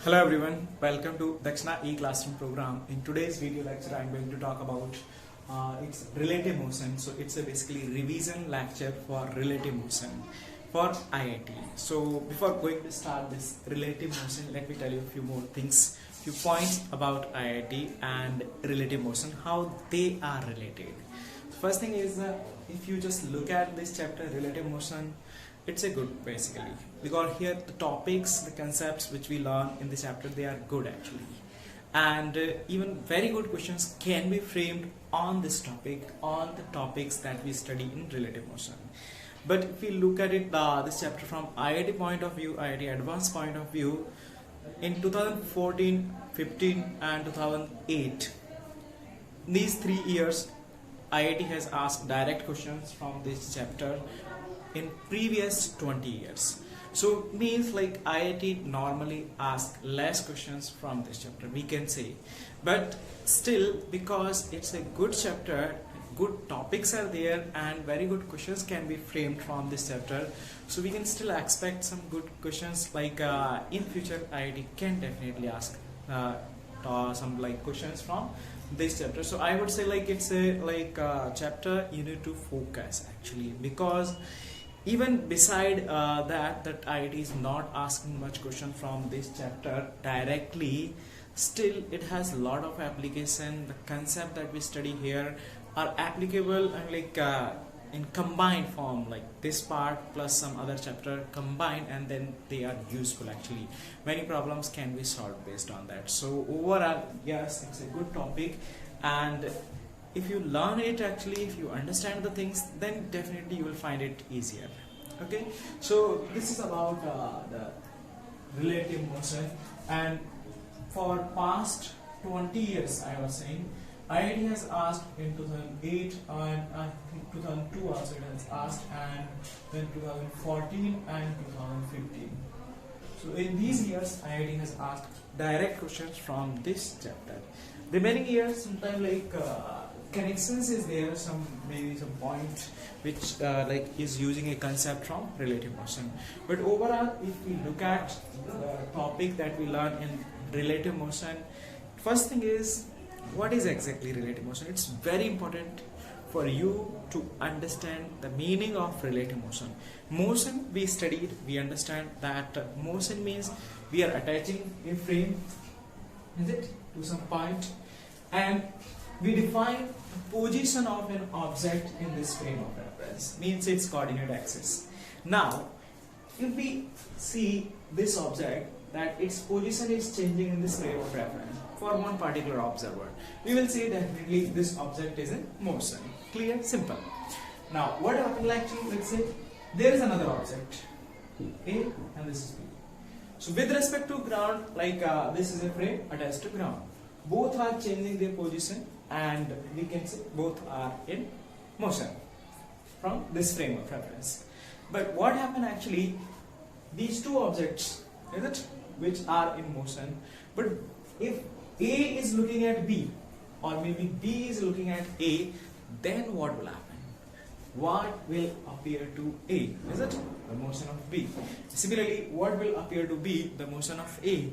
Hello everyone, welcome to Dakshina e-classroom program. In today's video lecture, I'm going to talk about its relative motion. So it's a basically revision lecture for relative motion for IIT. So before going to start this relative motion, let me tell you a few more things, few points about IIT and relative motion, how they are related. First thing is if you just look at this chapter, relative motion, it's a good basically because here the topics, the concepts which we learn in this chapter, they are good actually, and even very good questions can be framed on this topic, on the topics that we study in relative motion. But if we look at it, this chapter from IIT point of view, IIT advanced point of view, in 2014, 15 and 2008, these 3 years IIT has asked direct questions from this chapter in previous 20 years. So means like IIT normally ask less questions from this chapter, we can say, but still because it's a good chapter, good topics are there and very good questions can be framed from this chapter, so we can still expect some good questions like in future IIT can definitely ask some like questions from this chapter. So I would say like it's a chapter you need to focus actually, because even beside that IIT is not asking much question from this chapter directly, still it has a lot of application. The concept that we study here are applicable and in combined form, like this part plus some other chapter combined, and then they are useful actually. Many problems can be solved based on that. So overall, yes, it's a good topic, and if you learn it actually, if you understand the things, then definitely you will find it easier. Okay, so this is about the relative motion, and for past 20 years I was saying IIT has asked in 2008 and I think 2002 also it has asked, and then 2014 and 2015. So in these years IIT has asked direct questions from this chapter. Remaining years sometimes connections is there, maybe some point which is using a concept from relative motion. But overall, if we look at the topic that we learn in relative motion, first thing is what is exactly relative motion. It's very important for you to understand the meaning of relative motion. Motion we studied, we understand that motion means we are attaching a frame, is it, to some point, and we define the position of an object in this frame of reference, means its coordinate axis. Now, if we see this object, that its position is changing in this frame of reference for one particular observer, we will say definitely this object is in motion. Clear? Simple. Now, what happens actually, let's say there is another object A and this is B. So with respect to ground, this is a frame attached to ground. Both are changing their position and we can say both are in motion from this frame of reference. But what happened actually, these two objects, is it, which are in motion, but if A is looking at B or maybe B is looking at A, then what will happen? What will appear to A? Is it the motion of B? Similarly, what will appear to B? The motion of A.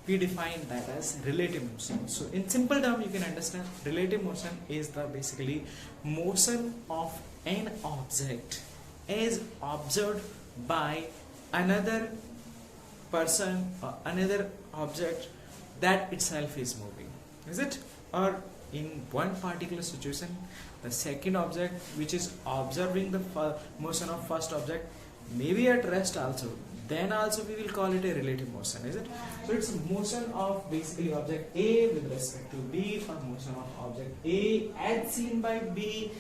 We define that as relative motion. So in simple term, you can understand relative motion is the basically motion of an object as observed by another person or another object that itself is moving, is it? Or in one particular situation, the second object which is observing the motion of first object may be at rest also, then also we will call it a relative motion, is it? So it's motion of basically object A with respect to B, or motion of object A as seen by B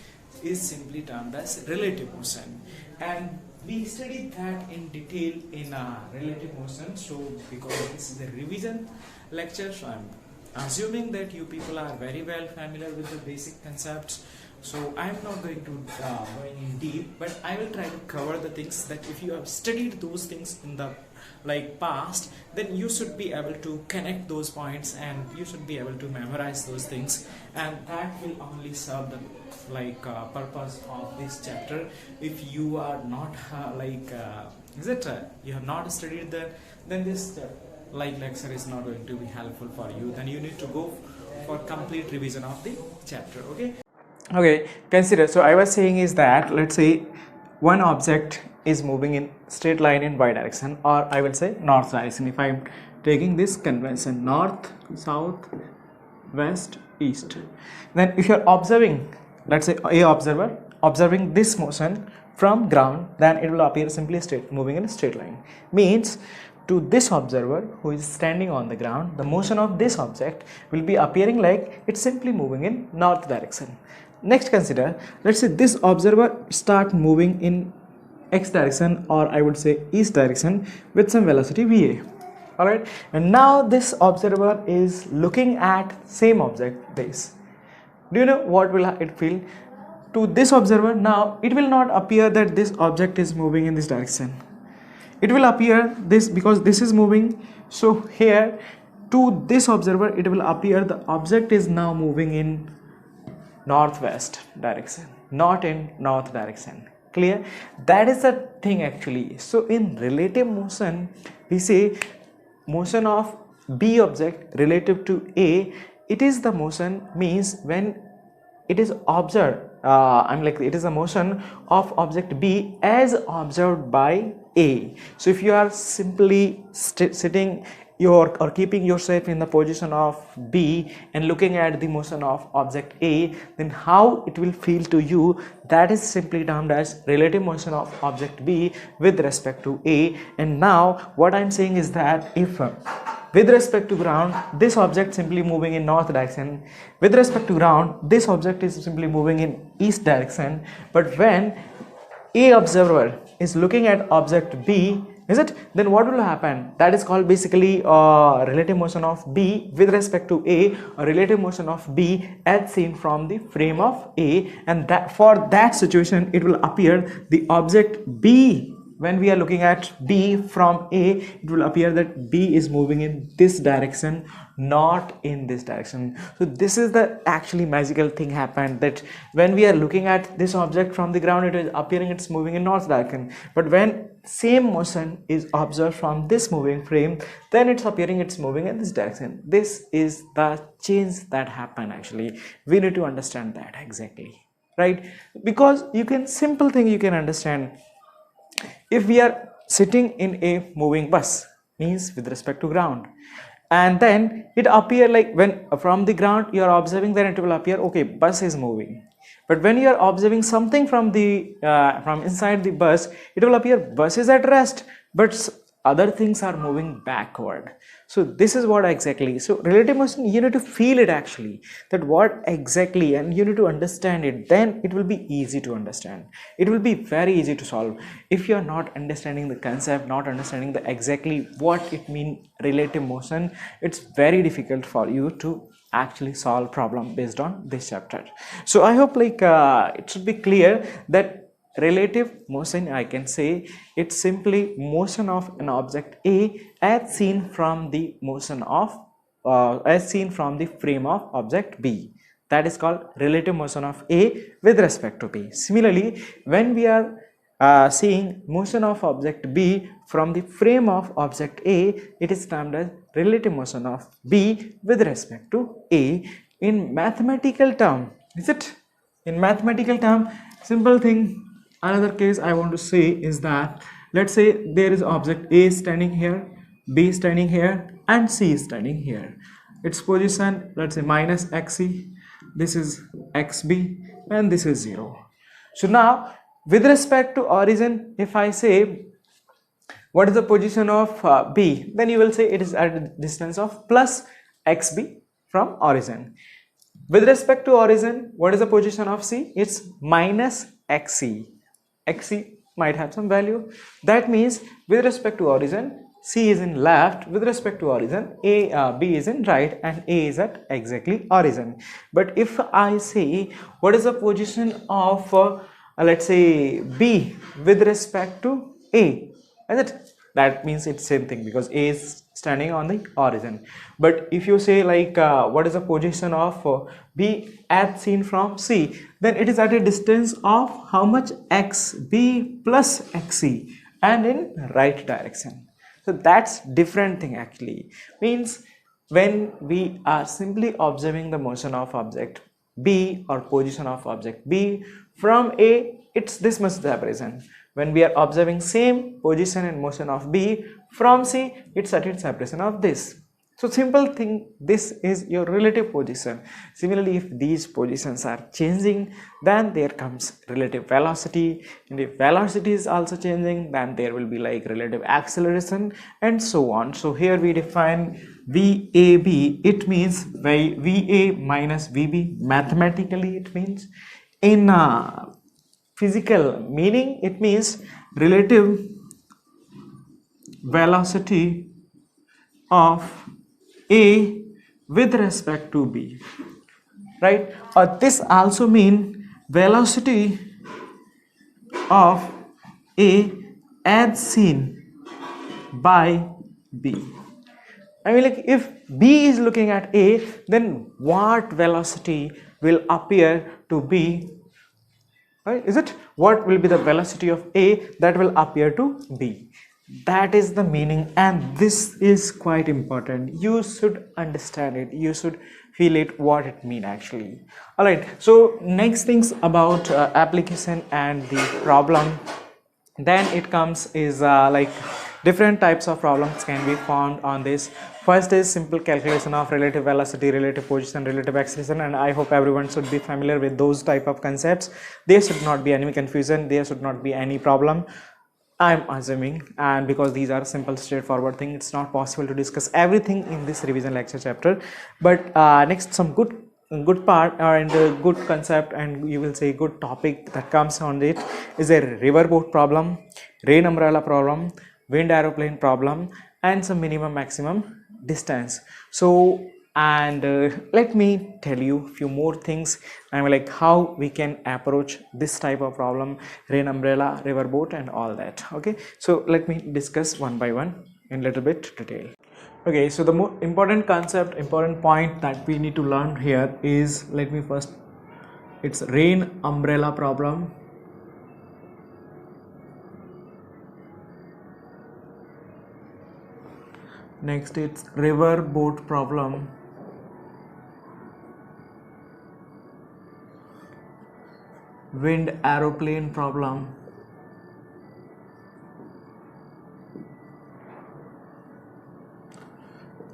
is simply termed as relative motion, and we studied that in detail in relative motion. So because this is a revision lecture, so I'm assuming that you people are very well familiar with the basic concepts. So I am not going to going in deep, but I will try to cover the things that if you have studied those things in the past, then you should be able to connect those points and you should be able to memorize those things, and that will only serve the purpose of this chapter. If you are not you have not studied then this like lecture is not going to be helpful for you, then you need to go for complete revision of the chapter. Okay, consider, so I was saying is that, let's say one object is moving in straight line in y direction, or I will say north direction. If I am taking this convention, north, south, west, east, then if you are observing, let's say a observer observing this motion from ground, then it will appear simply straight, moving in a straight line. Means to this observer who is standing on the ground, the motion of this object will be appearing like it's simply moving in north direction. Next, consider, let's say this observer start moving in x direction, or I would say east direction, with some velocity va. Alright, and now this observer is looking at same object, this. Do you know what will it feel? To this observer, now it will not appear that this object is moving in this direction. It will appear this, because this is moving, so here to this observer it will appear the object is now moving in northwest direction, not in north direction. Clear? That is the thing actually. So in relative motion, we say motion of B object relative to A, it is the motion, means when it is observed, it is a motion of object B as observed by A. So if you are simply sitting or keeping yourself in the position of B and looking at the motion of object A, then how it will feel to you, that is simply termed as relative motion of object B with respect to A. And now what I am saying is that if with respect to ground, this object simply moving in north direction, with respect to ground, this object is simply moving in east direction, but when A observer is looking at object B, is it, then what will happen? That is called basically relative motion of B with respect to A, or relative motion of B as seen from the frame of A, and that for that situation it will appear the object B. When we are looking at B from A, it will appear that B is moving in this direction, not in this direction. So this is the actually magical thing happened, that when we are looking at this object from the ground, it is appearing it's moving in north direction, but when same motion is observed from this moving frame, then it's appearing it's moving in this direction. This is the change that happened actually. We need to understand that exactly, right? Because you can, simple thing you can understand, if we are sitting in a moving bus, means with respect to ground, and then it appear like when from the ground you are observing, then it will appear okay, bus is moving. But when you are observing something from the from inside the bus, it will appear bus is at rest, but other things are moving backward. So this is what exactly, so relative motion, you need to feel it actually, that what exactly, and you need to understand it, then it will be easy to understand. It will be very easy to solve. If you are not understanding the concept, not understanding the exactly what it means relative motion, it's very difficult for you to actually solve problem based on this chapter. So I hope it should be clear that relative motion, I can say it's simply motion of an object A as seen from the motion of as seen from the frame of object B. That is called relative motion of A with respect to B. Similarly, when we are seeing motion of object B from the frame of object A, it is termed as relative motion of B with respect to A. In mathematical term, is it? In mathematical term, simple thing, another case I want to say is that, let's say there is object A standing here, B standing here, and C is standing here. Its position, let's say minus xc, this is xb, and this is 0. So now with respect to origin, if I say what is the position of B, then you will say it is at a distance of plus xb from origin. With respect to origin, what is the position of C? It's minus xc. Xc might have some value. That means with respect to origin, C is in left, with respect to origin, B is in right, and A is at exactly origin. But if I say what is the position of let's say B with respect to A, that means it's same thing, because A is standing on the origin. But if you say what is the position of B as seen from C, then it is at a distance of how much, xb plus xc, and in right direction. So that's different thing actually. Means when we are simply observing the motion of object B or position of object B from A, it's this much separation. When we are observing same position and motion of B from C, it's certain separation of this. So simple thing, this is your relative position. Similarly, if these positions are changing, then there comes relative velocity, and if velocity is also changing, then there will be like relative acceleration and so on. So here we define VAB, it means VA minus VB. Mathematically it means, in physical meaning it means relative velocity of A with respect to B, right? Or this also mean velocity of A as seen by B. I mean, like if B is looking at A, then what velocity will appear to B? Right? Is it what will be the velocity of A that will appear to B? That is the meaning, and this is quite important. You should understand it, you should feel it, what it mean actually. All right, so next things about application and the problem, then it comes is like different types of problems can be found on this. First is simple calculation of relative velocity, relative position, relative acceleration, and I hope everyone should be familiar with those type of concepts. There should not be any confusion, there should not be any problem, I'm assuming, and because these are simple straightforward thing, it's not possible to discuss everything in this revision lecture chapter. But next, some good part and good concept, and you will say good topic that comes on it is a riverboat problem, rain umbrella problem, wind aeroplane problem, and some minimum maximum distance. So and let me tell you few more things, I mean like how we can approach this type of problem, rain umbrella, riverboat, and all that. Okay, so let me discuss one by one in little bit detail. Okay, so the more important concept, important point that we need to learn here is, let me first, it's rain umbrella problem. Next it's river boat problem. Wind aeroplane problem.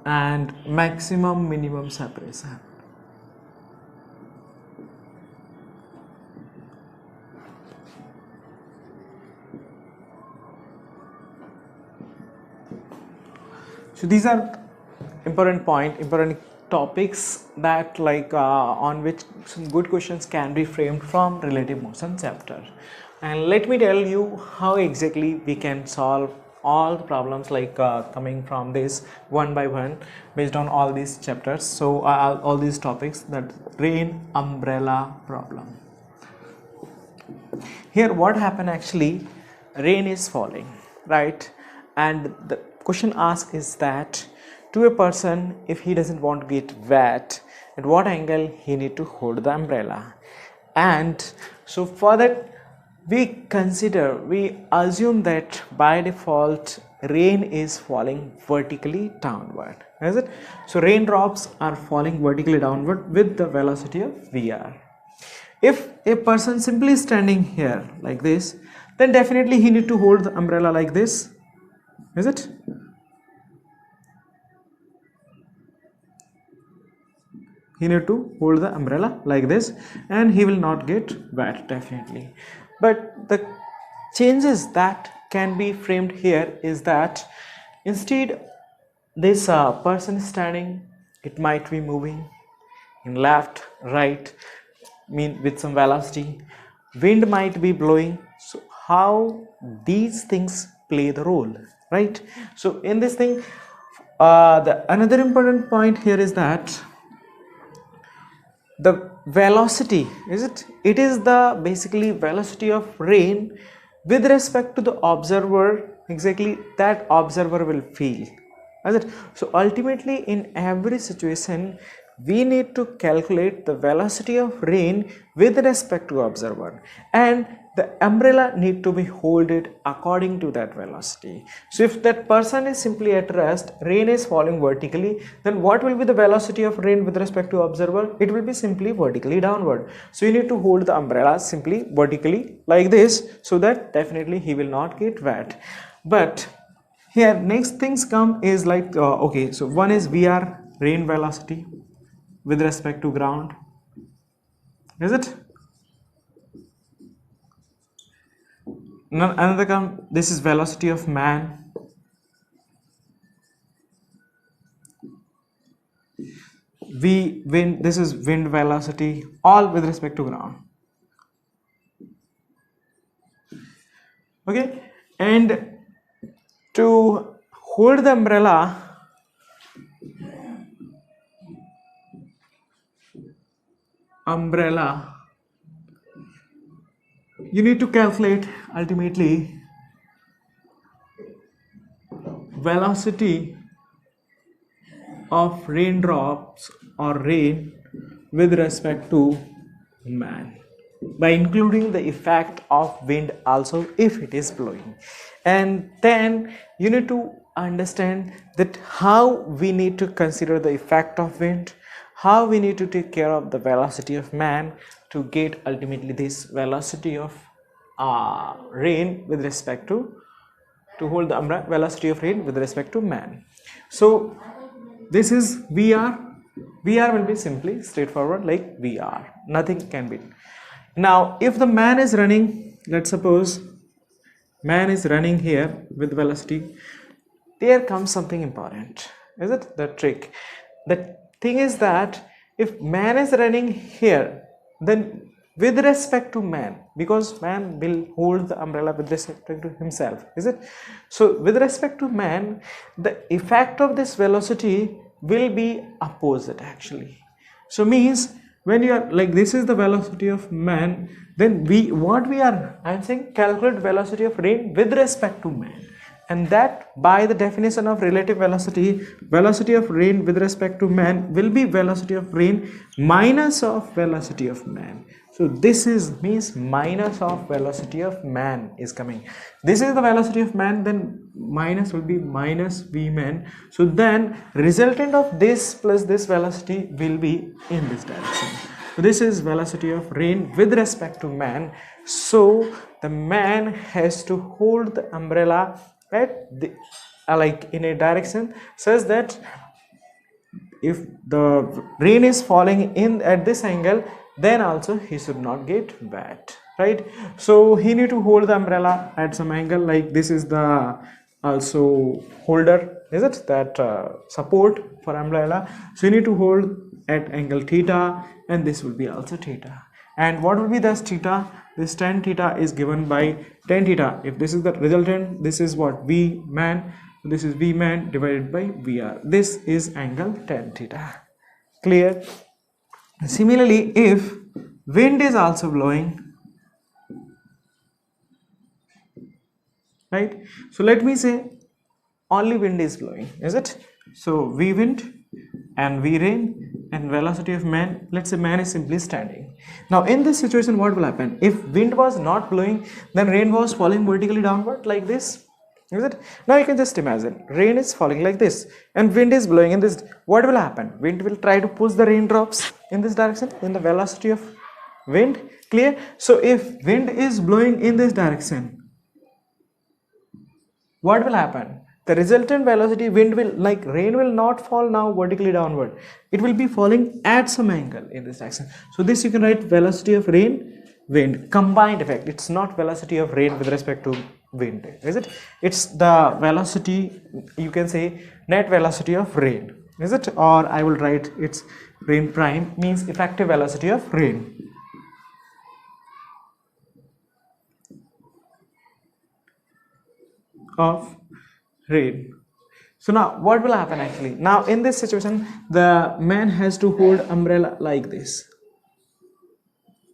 And maximum minimum separation. So these are important topics that like on which some good questions can be framed from relative motion chapter. And let me tell you how exactly we can solve all the problems like coming from this one by one based on all these chapters. So all these topics, that rain umbrella problem. Here what happened actually, rain is falling, right? And the question asked is that to a person, if he doesn't want to get wet, at what angle he need to hold the umbrella. And so for that we assume that by default rain is falling vertically downward, is it? So raindrops are falling vertically downward with the velocity of VR. If a person simply standing here like this, then definitely he need to hold the umbrella like this, is it? He need to hold the umbrella like this and he will not get wet definitely. But the changes that can be framed here is that instead this person standing, it might be moving in left, right, mean with some velocity, wind might be blowing. So how these things play the role, right? So in this thing the another important point here is that the velocity, it is the basically velocity of rain with respect to the observer, exactly that observer will feel, is it? So ultimately in every situation we need to calculate the velocity of rain with respect to observer, and the umbrella need to be holded according to that velocity. So if that person is simply at rest, rain is falling vertically, then what will be the velocity of rain with respect to observer? It will be simply vertically downward. So you need to hold the umbrella simply vertically like this, so that definitely he will not get wet. But here next things come is like okay, so one is VR, rain velocity with respect to ground, is it? Another come, this is velocity of man. Wind, this is wind velocity, all with respect to ground. Okay, and to hold the umbrella, you need to calculate ultimately velocity of raindrops or rain with respect to man, by including the effect of wind also if it is blowing. And then you need to understand that how we need to consider the effect of wind, how we need to take care of the velocity of man to get ultimately this velocity of rain with respect to hold the velocity of rain with respect to man. So this is VR. VR will be simply straightforward like VR, nothing can be. Now if the man is running, let's suppose man is running here with velocity, there comes something important, is it? The trick, the thing is that if man is running here, then with respect to man, because man will hold the umbrella with respect to himself, is it? So with respect to man, the effect of this velocity will be opposite actually. So means when you are like, this is the velocity of man, then I'm saying calculate velocity of rain with respect to man, and that by the definition of relative velocity, velocity of rain with respect to man will be velocity of rain minus of velocity of man. So this is means minus of velocity of man is coming. This is the velocity of man, then minus will be minus v man. So then resultant of this plus this velocity will be in this direction. So this is velocity of rain with respect to man. So the man has to hold the umbrella at the like in a direction such that if the rain is falling in at this angle, then also he should not get wet, right? So he need to hold the umbrella at some angle, like this is the also holder, is it, that support for umbrella. So you need to hold at angle theta, and this will be also theta. And what will be this theta? This tan theta is given by tan theta. If this is the resultant, this is what V man, this is V man divided by VR. This is angle tan theta. Clear? Similarly, if wind is also blowing, right? So let me say only wind is blowing, is it? So V wind and V rain and velocity of man, let's say man is simply standing. Now in this situation, what will happen? If wind was not blowing, then rain was falling vertically downward like this, is it? Now you can just imagine rain is falling like this and wind is blowing in this. What will happen? Wind will try to push the raindrops in this direction, in the velocity of wind. Clear? So if wind is blowing in this direction, what will happen? The resultant velocity wind will, like rain will not fall now vertically downward, it will be falling at some angle in this direction. So this you can write velocity of rain, wind, combined effect. It's not velocity of rain with respect to wind, is it? It's the velocity, you can say net velocity of rain, is it? Or I will write it's rain prime, means effective velocity of rain. Of rain. So now what will happen actually? Now in this situation, the man has to hold umbrella like this,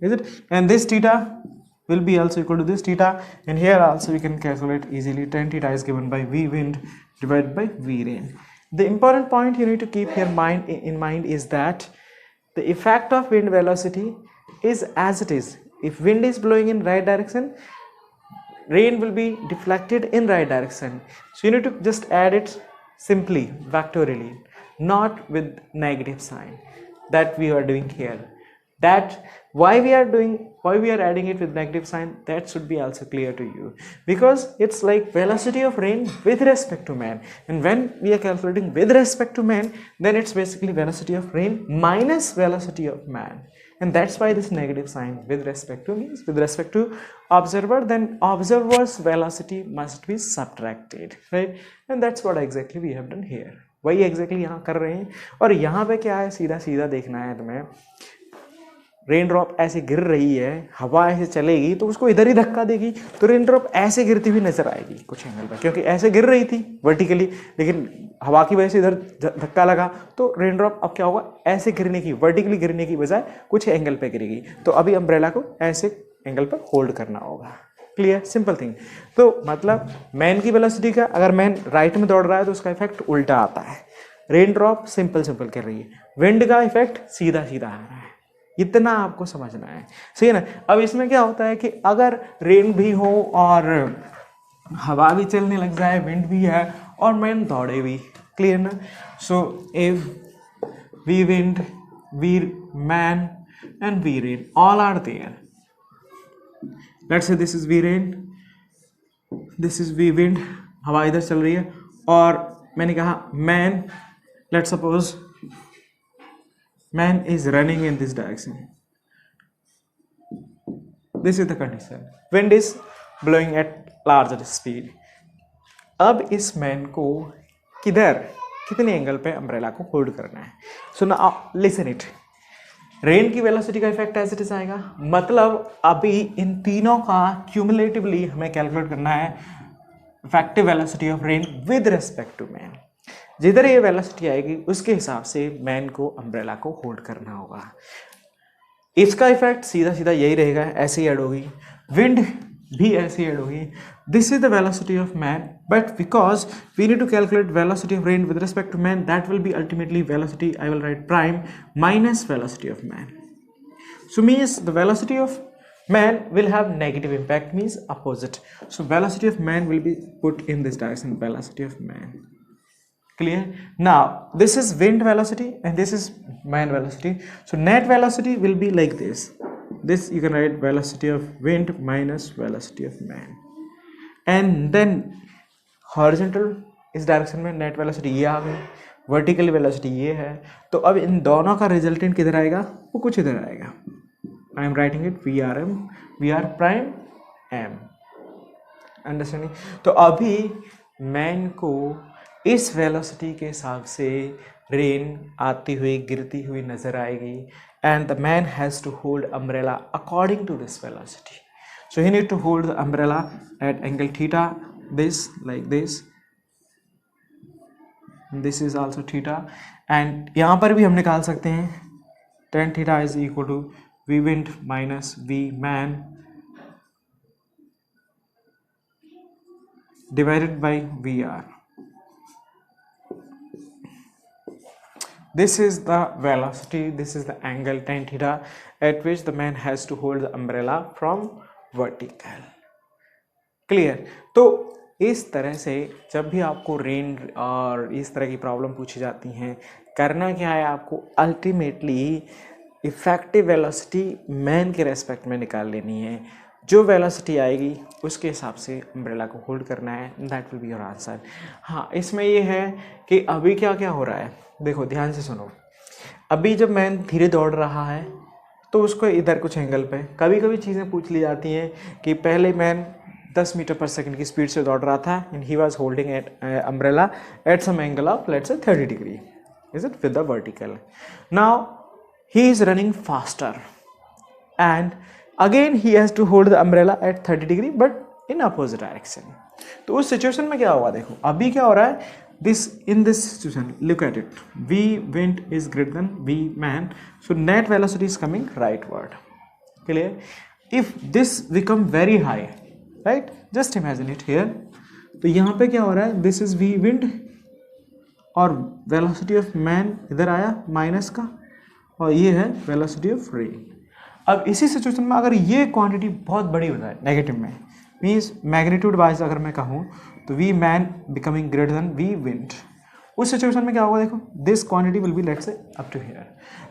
is it? And this theta will be also equal to this theta, and here also we can calculate easily. Tan theta is given by V wind divided by V rain. The important point you need to keep here in mind is that the effect of wind velocity is as it is. if wind is blowing in right direction, rain will be deflected in right direction. So you need to just add it simply vectorially, not with negative sign that we are doing here. That why we are adding it with negative sign, that should be also clear to you, because it's like velocity of rain with respect to man, and when we are calculating with respect to man, then it's basically velocity of rain minus velocity of man. And that's why this negative sign with respect to means with respect to observer, then observer's velocity must be subtracted, right? And that's what exactly we have done here. वही exactly यहाँ कर रहे हैं. और यहाँ पे क्या है, सीधा सीधा देखना है तुम्हें. रेन ड्रॉप ऐसे गिर रही है, हवा ऐसे चलेगी तो उसको इधर ही धक्का देगी, तो रेन ड्रॉप ऐसे गिरती हुई नजर आएगी कुछ एंगल पर, क्योंकि ऐसे गिर रही थी वर्टिकली, लेकिन हवा की वजह से इधर धक्का लगा, तो रेन ड्रॉप अब क्या होगा, ऐसे गिरने की, वर्टिकली गिरने की बजाय कुछ एंगल पे गिरेगी. तो अभी अम्ब्रेला को ऐसे एंगल पर होल्ड करना होगा. Clear, simple thing. तो मतलब मैन की वेलोसिटी का, अगर मैन राइट में दौड़ रहा है तो उसका इफेक्ट उल्टा आता है. रेन ड्रॉप सिंपल कर रही है, विंड का इफेक्ट सीधा सीधा आ रहा है. इतना आपको समझना है, सही है ना. अब इसमें क्या होता है कि अगर रेन भी हो और हवा भी चलने लग जाए, विंड भी है और मैन दौड़े भी, क्लियर ना. So if V wind, V man and V rain all are there. Let's say this is V rain, this is V wind, हवा इधर चल रही है, और मैंने कहा man, let's suppose man is running in this direction. This is the condition. Wind is blowing at larger speed. अब इस मैन को कितने एंगल पे अम्ब्रेला को होल्ड करना है. So now listen it. Rain की वेलोसिटी का इफेक्ट एज इट इज आएगा, मतलब अभी इन तीनों का क्यूमुलेटिवली हमें कैलकुलेट करना है effective velocity of rain with respect to man. जिधर ये वेलोसिटी आएगी उसके हिसाब से मैन को अम्ब्रेला को होल्ड करना होगा. इसका इफेक्ट सीधा सीधा यही रहेगा, ऐसे ही ऐड होगी, विंड भी ऐसे ही ऐड होगी. This is the velocity of man, but because we need to calculate velocity of rain with respect to man, that will be ultimately velocity, I will write prime minus velocity of man. So means the velocity of man will have negative impact, means opposite. So velocity of man will be put in this direction, velocity of man. Clear? Now this is wind velocity and this is man velocity. So net velocity will be like this. This you can write velocity of wind minus velocity of man. And then horizontal इस direction में net velocity ये आ गई, vertical velocity ये है. तो अब इन दोनों का रिजल्टेंट किधर आएगा, वो कुछ इधर आएगा. I am writing it VRM, VR prime M. Understanding? तो अभी मैन को इस वेलोसिटी के हिसाब से रेन आती हुई गिरती हुई नजर आएगी, and the man has to hold umbrella according to this velocity. So he need to hold the umbrella at angle theta, this like this. This is also theta, and यहाँ पर भी हम निकाल सकते हैं tan theta is equal to V wind minus V man divided by VR. This is the velocity, this is the angle tan theta at which the man has to hold the umbrella from vertical. Clear? तो इस तरह से जब भी आपको rain और इस तरह की प्रॉब्लम पूछी जाती हैं, करना क्या है, आपको अल्टीमेटली इफेक्टिव वेलोसिटी मैन के रेस्पेक्ट में निकाल लेनी है. जो वेलोसिटी आएगी उसके हिसाब से अम्ब्रेला को होल्ड करना है, that will be your answer. हाँ, इसमें ये है कि अभी क्या क्या हो रहा है, देखो ध्यान से सुनो. अभी जब मैन धीरे दौड़ रहा है तो उसको इधर कुछ एंगल पे कभी कभी चीज़ें पूछ ली जाती हैं कि पहले मैन 10 मीटर पर सेकंड की स्पीड से दौड़ रहा था and he was holding at umbrella at some angle of let's say 30 degree, is it, with the vertical. Now he is running faster and again he has to hold the umbrella at 30 degree but in opposite direction. तो उस situation में क्या होगा, देखो अभी क्या हो रहा है, this in this situation look at it, v wind is greater than v man, so net velocity is coming rightward. Clear? If this become very high, right, just imagine it here. तो यहाँ पे क्या हो रहा है, this is v wind और velocity of man इधर आया माइनस का, और ये है वेलोसिटी ऑफ रेन. अब इसी सिचुएशन में अगर ये क्वांटिटी बहुत बड़ी हो जाए नेगेटिव में, मीन्स मैग्नीट्यूड वाइज अगर मैं कहूँ तो V man becoming greater than V wind, उस सिचुएशन में क्या होगा, देखो this quantity will be let's say up to here.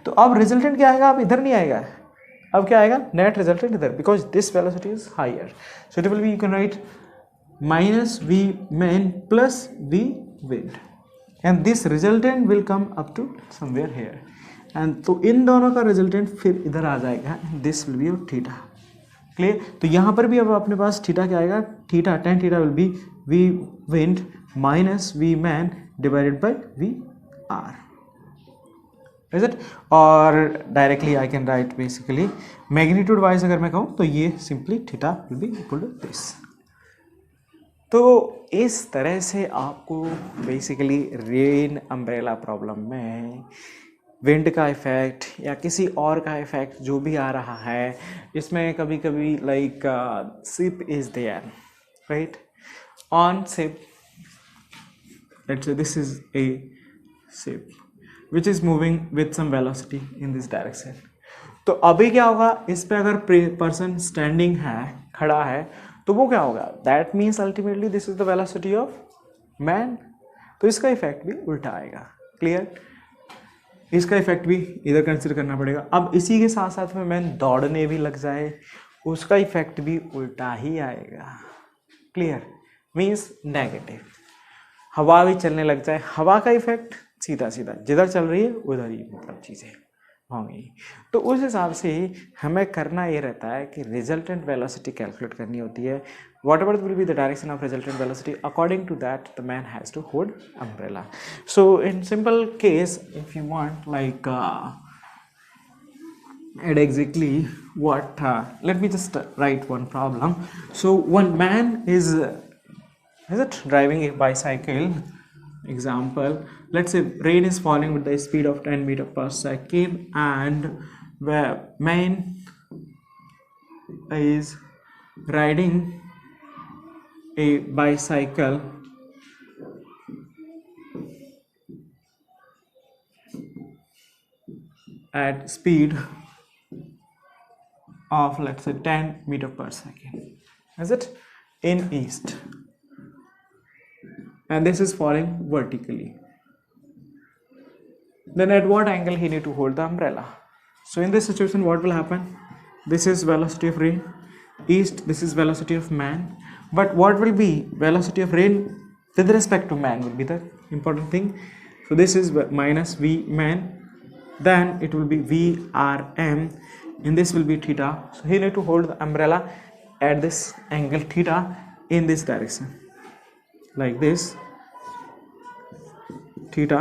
तो अब रिजल्टेंट क्या आएगा, अब इधर नहीं आएगा, अब क्या आएगा, नेट रिजल्टेंट इधर, because this velocity is higher, so it will be, you can write minus V man plus V wind, and this resultant will come up to somewhere here, and तो इन दोनों का रिजल्टेंट फिर इधर आ जाएगा, this will be your theta. Clear? तो यहाँ पर भी अब अपने पास थीटा क्या आएगा, theta tan theta will be V wind minus V man divided by V R, is it? और directly I can write basically magnitude wise अगर मैं कहूँ तो ये simply theta will be equal to this. तो इस तरह से आपको बेसिकली रेन अम्ब्रेला प्रॉब्लम में विंड का इफेक्ट या किसी और का इफेक्ट जो भी आ रहा है, इसमें कभी कभी like ship is there, right? On ship, let's say this is a ship which is moving with some velocity in this direction. तो अभी क्या होगा, इस पे अगर पर्सन स्टैंडिंग है, खड़ा है, तो वो क्या होगा, that means ultimately this is the velocity of man, तो इसका इफेक्ट भी उल्टा आएगा। क्लियर? इसका इफेक्ट भी इधर कंसिडर करना पड़ेगा। अब इसी के साथ साथ में मैन दौड़ने भी लग जाए, उसका इफेक्ट भी उल्टा ही आएगा। क्लियर? Means negative. हवा भी चलने लग जाए, हवा का इफेक्ट सीधा सीधा जिधर चल रही है उधर ही मतलब चीज़ें होंगी। तो उस हिसाब से हमें करना ये रहता है कि रिजल्टेंट वेलोसिटी कैलकुलेट करनी होती है। Whatever will be the direction of resultant velocity, according to that the man has to hold umbrella. So in simple case if you want like and exactly what let me just write one problem. So one man is it driving a bicycle, example, let's say rain is falling with the speed of 10 meter per second, and where man is riding a bicycle at speed of let's say 10 meter per second, is it, in east, and this is falling vertically. Then at what angle he need to hold the umbrella? So in this situation what will happen, this is velocity of rain east, this is velocity of man, but what will be velocity of rain with respect to man will be the important thing. So this is minus v man, then it will be vrm, and this will be theta. So he need to hold the umbrella at this angle theta in this direction like this theta,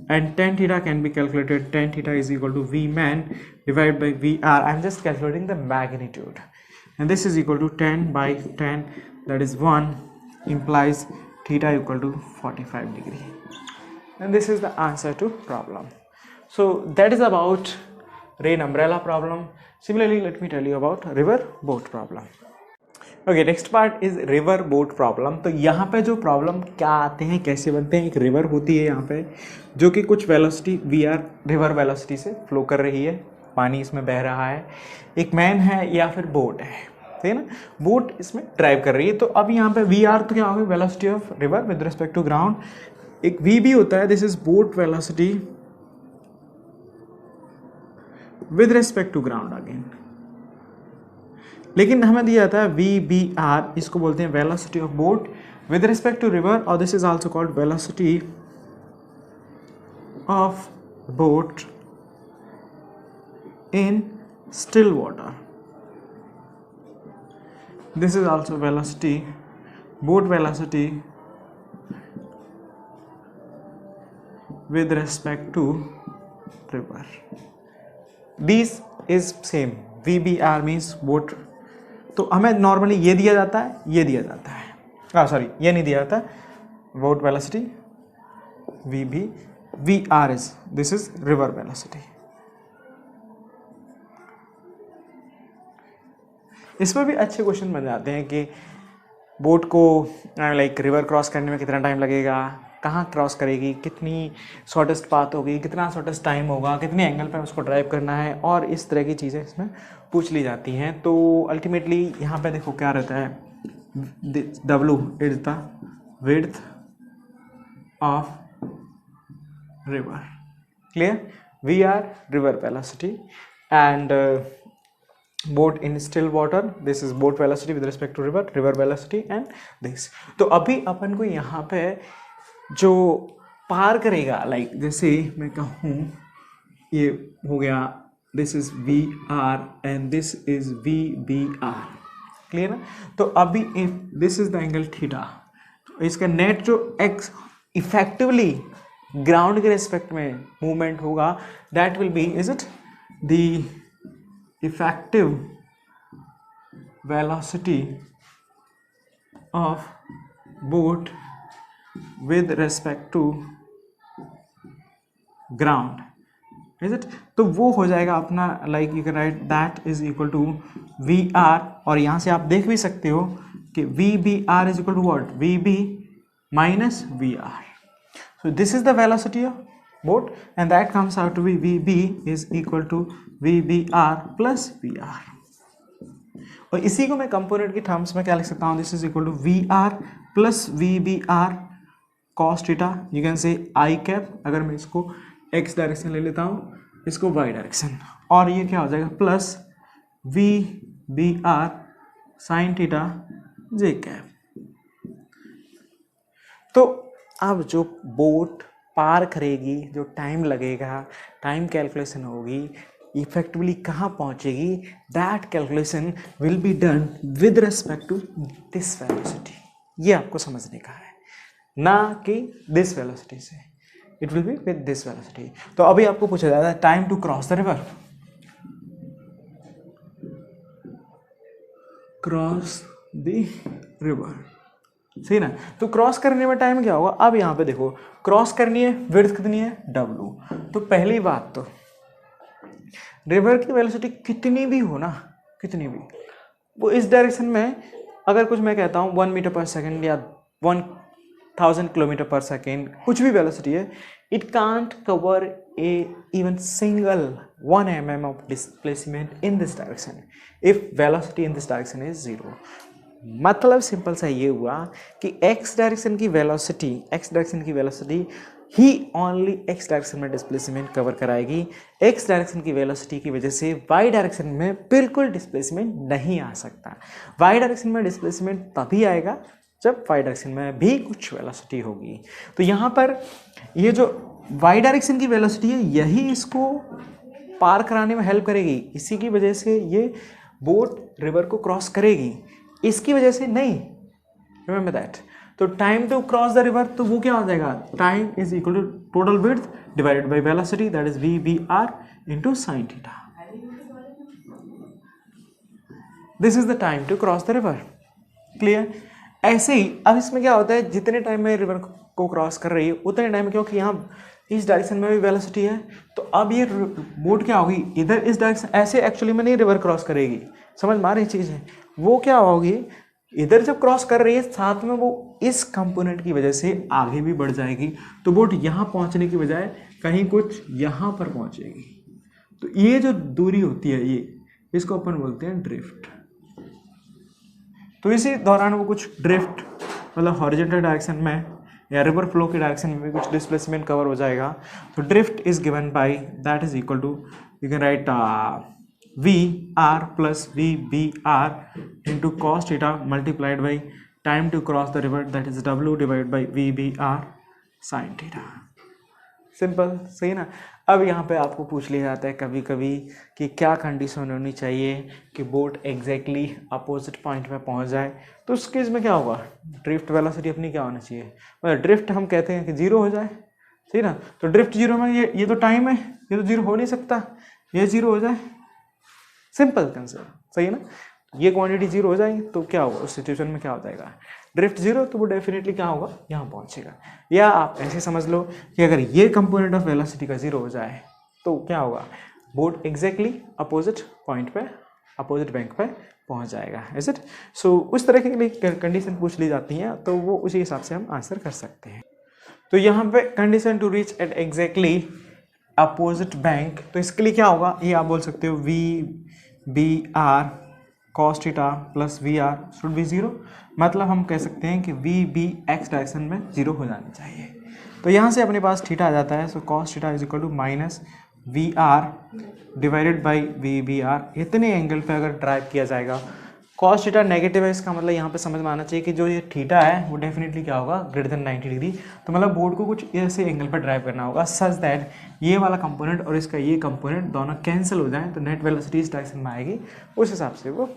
and tan theta can be calculated. Tan theta is equal to v man divided by vr. I'm just calculating the magnitude, and this is equal to 10 by 10, that is 1, implies theta equal to 45 degree, and this is the answer to problem. So that is about rain umbrella problem. Similarly, let me tell you about river boat problem. Okay, next part is river boat problem. तो यहाँ पे जो problem क्या आते हैं, कैसे बनते हैं, एक रिवर होती है यहाँ पे जो कि कुछ velocity V R river velocity से फ्लो कर रही है, पानी इसमें बह रहा है, एक मैन है या फिर बोट है, ठीक है ना, बोट इसमें ड्राइव कर रही है। तो अब यहाँ पे वी आर तो क्या होगी, velocity of river with respect to ground, एक वी भी होता है, this is boat velocity with respect to ground again, लेकिन हमें दिया जाता है वी बी आर, इसको बोलते हैं velocity of boat with respect to river, और this is also called velocity of boat in still water. This is also velocity, boat velocity with respect to river. This is same, VBR means boat। तो हमें normally ये दिया जाता है, ये दिया जाता है, सॉरी ये नहीं दिया जाता, boat velocity VB, VR is this is river velocity। इसमें भी अच्छे क्वेश्चन बन जाते हैं कि बोट को लाइक रिवर क्रॉस करने में कितना टाइम लगेगा, कहाँ क्रॉस करेगी, कितनी शॉर्टेस्ट पाथ होगी, कितना शॉर्टेस्ट टाइम होगा, कितने एंगल पे उसको ड्राइव करना है, और इस तरह की चीज़ें इसमें पूछ ली जाती हैं। तो अल्टीमेटली यहाँ पे देखो क्या रहता है, W is the width of river. Clear? V are river velocity, and boat in still water, this is boat velocity with respect to river velocity, and this. तो अभी अपन को यहाँ पे जो पार करेगा, लाइक जैसे मैं कहूँ ये हो गया, this is VR and this is VBR. Clear ना? तो अभी if this is the angle theta, तो इसका नेट जो x इफेक्टिवली ग्राउंड के रेस्पेक्ट में मूवमेंट होगा, that will be, is it the effective velocity of boat with respect to ground, is it? तो वो हो जाएगा अपना, like you can write that is equal to V R, और यहाँ से आप देख भी सकते हो कि V B R is equal to what, V B minus V R. So this is the velocity of boat, and that comes out to be VB is equal to VBR plus VR. और इसी को मैं component की terms में क्या लिख सकता हूँ, this is equal to VR plus VBR cos theta, you can say I cap, अगर मैं इसको x डायरेक्शन ले लेता हूँ, इसको y डायरेक्शन, और ये क्या हो जाएगा plus VBR sin theta j cap. तो अब जो बोट पार करेगी, जो टाइम लगेगा, टाइम कैलकुलेशन होगी, इफेक्टिवली कहाँ पहुँचेगी, that calculation will be done with respect to this velocity. ये आपको समझने का है, ना कि दिस वेलोसिटी से, it will be with this velocity. तो अभी आपको पूछा जाता है time to cross the river, cross the river, सही ना? तो क्रॉस करने में टाइम क्या होगा, अब यहाँ पे देखो क्रॉस करनी है, विड्थ कितनी है W. तो पहली बात तो रिवर की वेलोसिटी कितनी भी हो ना, कितनी भी, वो इस डायरेक्शन में, अगर कुछ मैं कहता हूँ 1 मीटर पर सेकेंड या 1000 किलोमीटर पर सेकेंड, कुछ भी वेलोसिटी है, it can't cover A even single 1 mm of displacement in this direction if velocity in this direction is 0. मतलब सिंपल सा ये हुआ कि x डायरेक्शन की वेलोसिटी ही ओनली x डायरेक्शन में डिस्प्लेसमेंट कवर कराएगी. x डायरेक्शन की वेलोसिटी की वजह से y डायरेक्शन में बिल्कुल डिस्प्लेसमेंट नहीं आ सकता. y डायरेक्शन में डिस्प्लेसमेंट तभी आएगा जब y डायरेक्शन में भी कुछ वेलोसिटी होगी. तो यहाँ पर ये जो y डायरेक्शन की वेलोसिटी है, यही इसको पार कराने में हेल्प करेगी. इसी की वजह से ये बोट रिवर को क्रॉस करेगी, इसकी वजह से नहीं. Remember that. तो time to cross the river, तो वो क्या हो जाएगा, time is equal to total width divided by velocity, that is VBR into sin theta. This is the time to cross the river. Clear? ऐसे ही अब इसमें क्या होता है, जितने टाइम में रिवर को क्रॉस कर रही है उतने टाइम, क्योंकि यहाँ इस डायरेक्शन में भी वेलोसिटी है, तो अब ये बोट क्या होगी, इधर इस डायरेक्शन, ऐसे एक्चुअली में नहीं रिवर क्रॉस करेगी, समझ में आ रही चीज़ है. वो क्या होगी, इधर जब क्रॉस कर रही है, साथ में वो इस कंपोनेंट की वजह से आगे भी बढ़ जाएगी. तो बोट यहाँ पहुँचने की बजाय कहीं कुछ यहाँ पर पहुँचेगी. तो ये जो दूरी होती है, ये इसको अपन बोलते हैं ड्रिफ्ट. तो इसी दौरान वो कुछ ड्रिफ्ट, मतलब हॉरिजॉन्टल डायरेक्शन में या रिवर फ्लो के डायरेक्शन में भी कुछ डिस्प्लेसमेंट कवर हो जाएगा. तो drift is given by, that is equal to, you can write VR plus VBR into cos theta multiplied by time to cross the river, that is W divided by VBR sin theta. Simple, सही ना? अब यहाँ पे आपको पूछ लिया जाता है कभी कभी कि क्या कंडीशन होनी चाहिए कि बोट एग्जैक्टली अपोजिट पॉइंट पे पहुँच जाए. तो उस केस में क्या होगा, ड्रिफ्ट वेलोसिटी अपनी क्या होनी चाहिए, मतलब ड्रिफ्ट हम कहते हैं कि 0 हो जाए, सही ना? तो ड्रिफ्ट 0 में ये तो टाइम है, ये तो 0 हो नहीं सकता, ये 0 हो जाए, सिंपल कंसेप्ट, सही है ना? ये क्वांटिटी 0 हो जाएगी तो क्या होगा, उस सिचुएशन में क्या हो जाएगा, ड्रिफ्ट 0, तो वो डेफिनेटली क्या होगा, यहाँ पहुँचेगा. या आप ऐसे समझ लो कि अगर ये कंपोनेंट ऑफ वेलोसिटी का 0 हो जाए तो क्या होगा, बोट एग्जैक्टली अपोजिट पॉइंट पे, अपोजिट बैंक पे पहुँच जाएगा. Is it? सो उस तरह की कंडीशन पूछ ली जाती हैं, तो वो उसी हिसाब से हम आंसर कर सकते हैं. तो यहाँ पे condition to reach at exactly opposite bank, तो इसके लिए क्या होगा, ये आप बोल सकते हो V B R cos theta plus V R should be zero, मतलब हम कह सकते हैं कि वी बी एक्स डायरेक्शन में जीरो हो जानी चाहिए। तो यहाँ से अपने पास थीटा आ जाता है, so cos theta is equal to minus V R divided by V B R. इतने एंगल पे अगर ड्राइव किया जाएगा, कॉस थीटा नेगेटिव है, इसका मतलब यहाँ पे समझ में आना चाहिए कि जो ये थीटा है वो डेफिनेटली क्या होगा, ग्रेटर देन 90 डिग्री। तो मतलब बोर्ड को कुछ ऐसे एंगल पर ड्राइव करना होगा सच दैट ये वाला कंपोनेंट और इसका ये कंपोनेंट दोनों कैंसिल हो जाए, तो नेट वेलोसिटी इस डायरेक्शन में आएगी, उस हिसाब से वो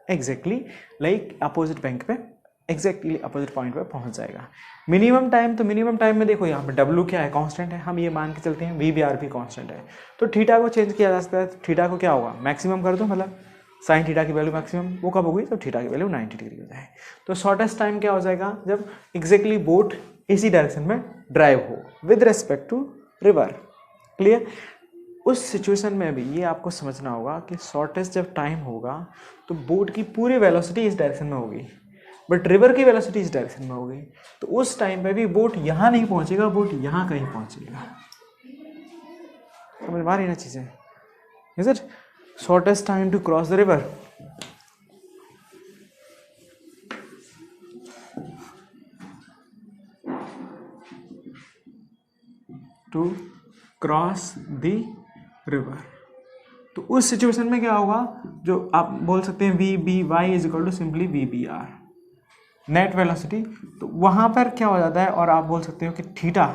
एग्जैक्टली लाइक अपोजिट बैंक पे एग्जैक्टली अपोजिट पॉइंट पे पहुंच जाएगा। मिनिमम टाइम, तो मिनिमम टाइम में देखो यहाँ पे डब्ल्यू क्या है, कांस्टेंट है, हम ये मान के चलते हैं वी बी आर भी कांस्टेंट है, तो थीटा को चेंज किया जा सकता है। थीटा को क्या होगा, मैक्सिमम कर दो, मतलब साइन थीटा की वैल्यू मैक्सिमम, वो कब होगी, जब थीटा की वैल्यू 90 डिग्री हो जाए। तो शॉर्टेस्ट टाइम क्या हो जाएगा, जब एग्जैक्टली बोट इसी डायरेक्शन में ड्राइव हो with respect to river. Clear. उस सिचुएशन में भी ये आपको समझना होगा कि शॉर्टेस्ट जब टाइम होगा तो बोट की पूरी वेलोसिटी इस डायरेक्शन में होगी, बट रिवर की वेलोसिटी इस डायरेक्शन में होगी, तो उस टाइम पे भी बोट यहाँ नहीं पहुँचेगा, बोट यहाँ कहीं पहुँचेगा। समझ में आ रही ना चीज़ें, is it? Shortest time to cross the river. To cross the river. तो उस सिचुएशन में क्या होगा, जो आप बोल सकते हैं V B Y is equal to simply V B R net velocity, तो वहाँ पर क्या हो जाता है, और आप बोल सकते हो कि थीटा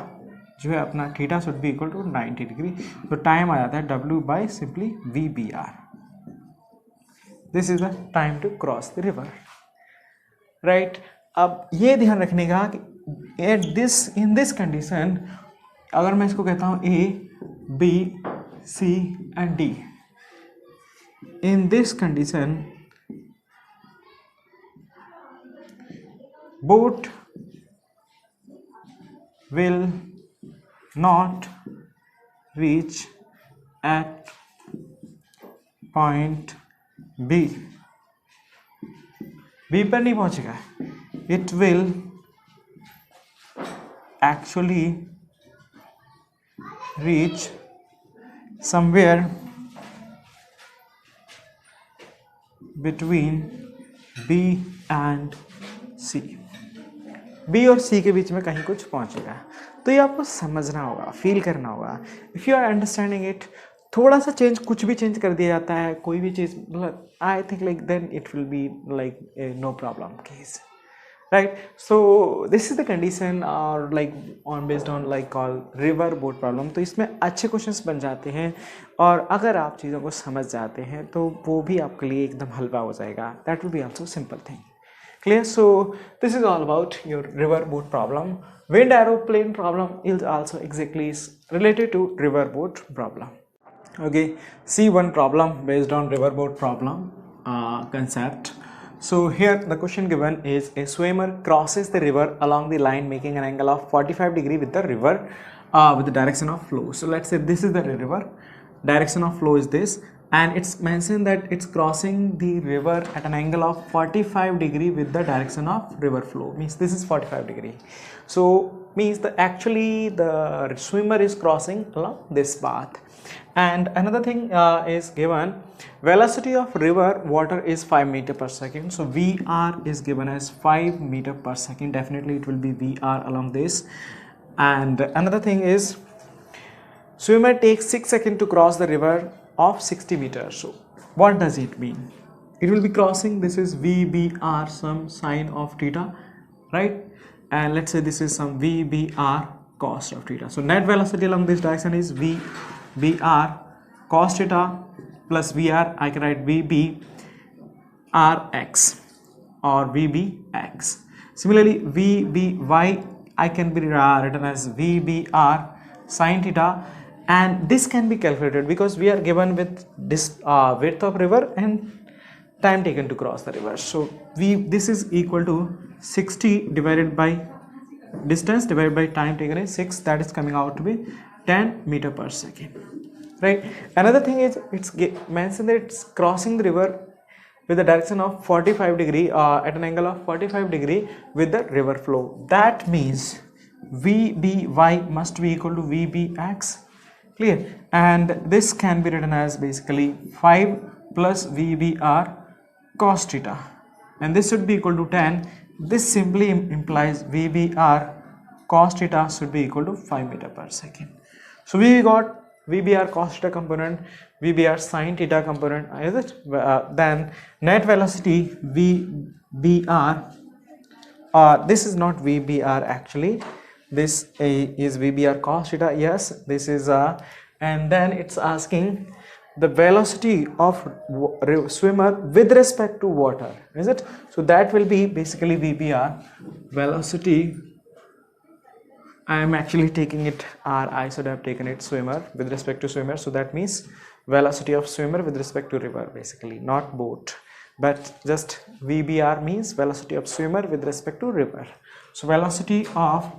जो है अपना, theta should be equal to 90 degree, तो टाइम आ जाता है W by simply V B R. This is the time to cross the river, right. अब ये ध्यान रखने का कि at this in this condition, अगर मैं इसको कहता हूँ A B C and D, in this condition boat will not reach at point B. B पर नहीं पहुंचेगा, it will actually reach somewhere between B and C. B और C के बीच में कहीं कुछ पहुंचेगा। तो ये आपको समझना होगा, फील करना होगा। If you are understanding it, थोड़ा सा चेंज, कुछ भी चेंज कर दिया जाता है, कोई भी चीज़, मतलब I think like then it will be like no problem case, right. So this is the condition और like on based on like call river boat problem. तो इसमें अच्छे क्वेश्चंस बन जाते हैं, और अगर आप चीज़ों को समझ जाते हैं तो वो भी आपके लिए एकदम हल्का हो जाएगा। That will B also simple thing. Clear? So this is all about your river boat problem. Wind aeroplane problem is also exactly related to river boat problem. Okay, see one problem based on river boat problem concept. So here the question given is a swimmer crosses the river along the line making an angle of 45 degree with the river with the direction of flow. So let's say this is the river, direction of flow is this, and it's mentioned that it's crossing the river at an angle of 45 degree with the direction of river flow, means this is 45 degree. So means that actually the swimmer is crossing along this path. And another thing is given, velocity of river water is 5 meter per second. So VR is given as 5 meter per second. Definitely it will be VR along this. And another thing is, swimmer takes 6 seconds to cross the river of 60 meters. So what does it mean? It will be crossing, this is VBR, some sine of theta, right? And let's say this is some VBR cos of theta. So net velocity along this direction is VBR cos theta plus VR. I can write VBRX or VBX. Similarly, VBY I can be written as VBR sin theta. And this can be calculated because we are given with this width of river and time taken to cross the river. So this is equal to 60 divided by distance divided by time taken is 6, that is coming out to be 10 meter per second, right? Another thing is, it's mentioned that it's crossing the river with the direction of 45 degree at an angle of 45 degree with the river flow. That means VBY must be equal to VBX. Clear? And this can be written as basically 5 plus VBR cos theta, and this should be equal to 10. This simply implies VBR cos theta should be equal to 5 meter per second. So we got VBR cos theta component, VBR sin theta component, is it? Then net velocity VBR, this is not VBR actually, this is VBR cos theta, yes, this is and then it's asking the velocity of swimmer with respect to water, is it? So that will be basically VBR velocity. I am actually taking it R, I should have taken it swimmer with respect to swimmer, so that means velocity of swimmer with respect to river, basically not boat, but just VBR means velocity of swimmer with respect to river. So velocity of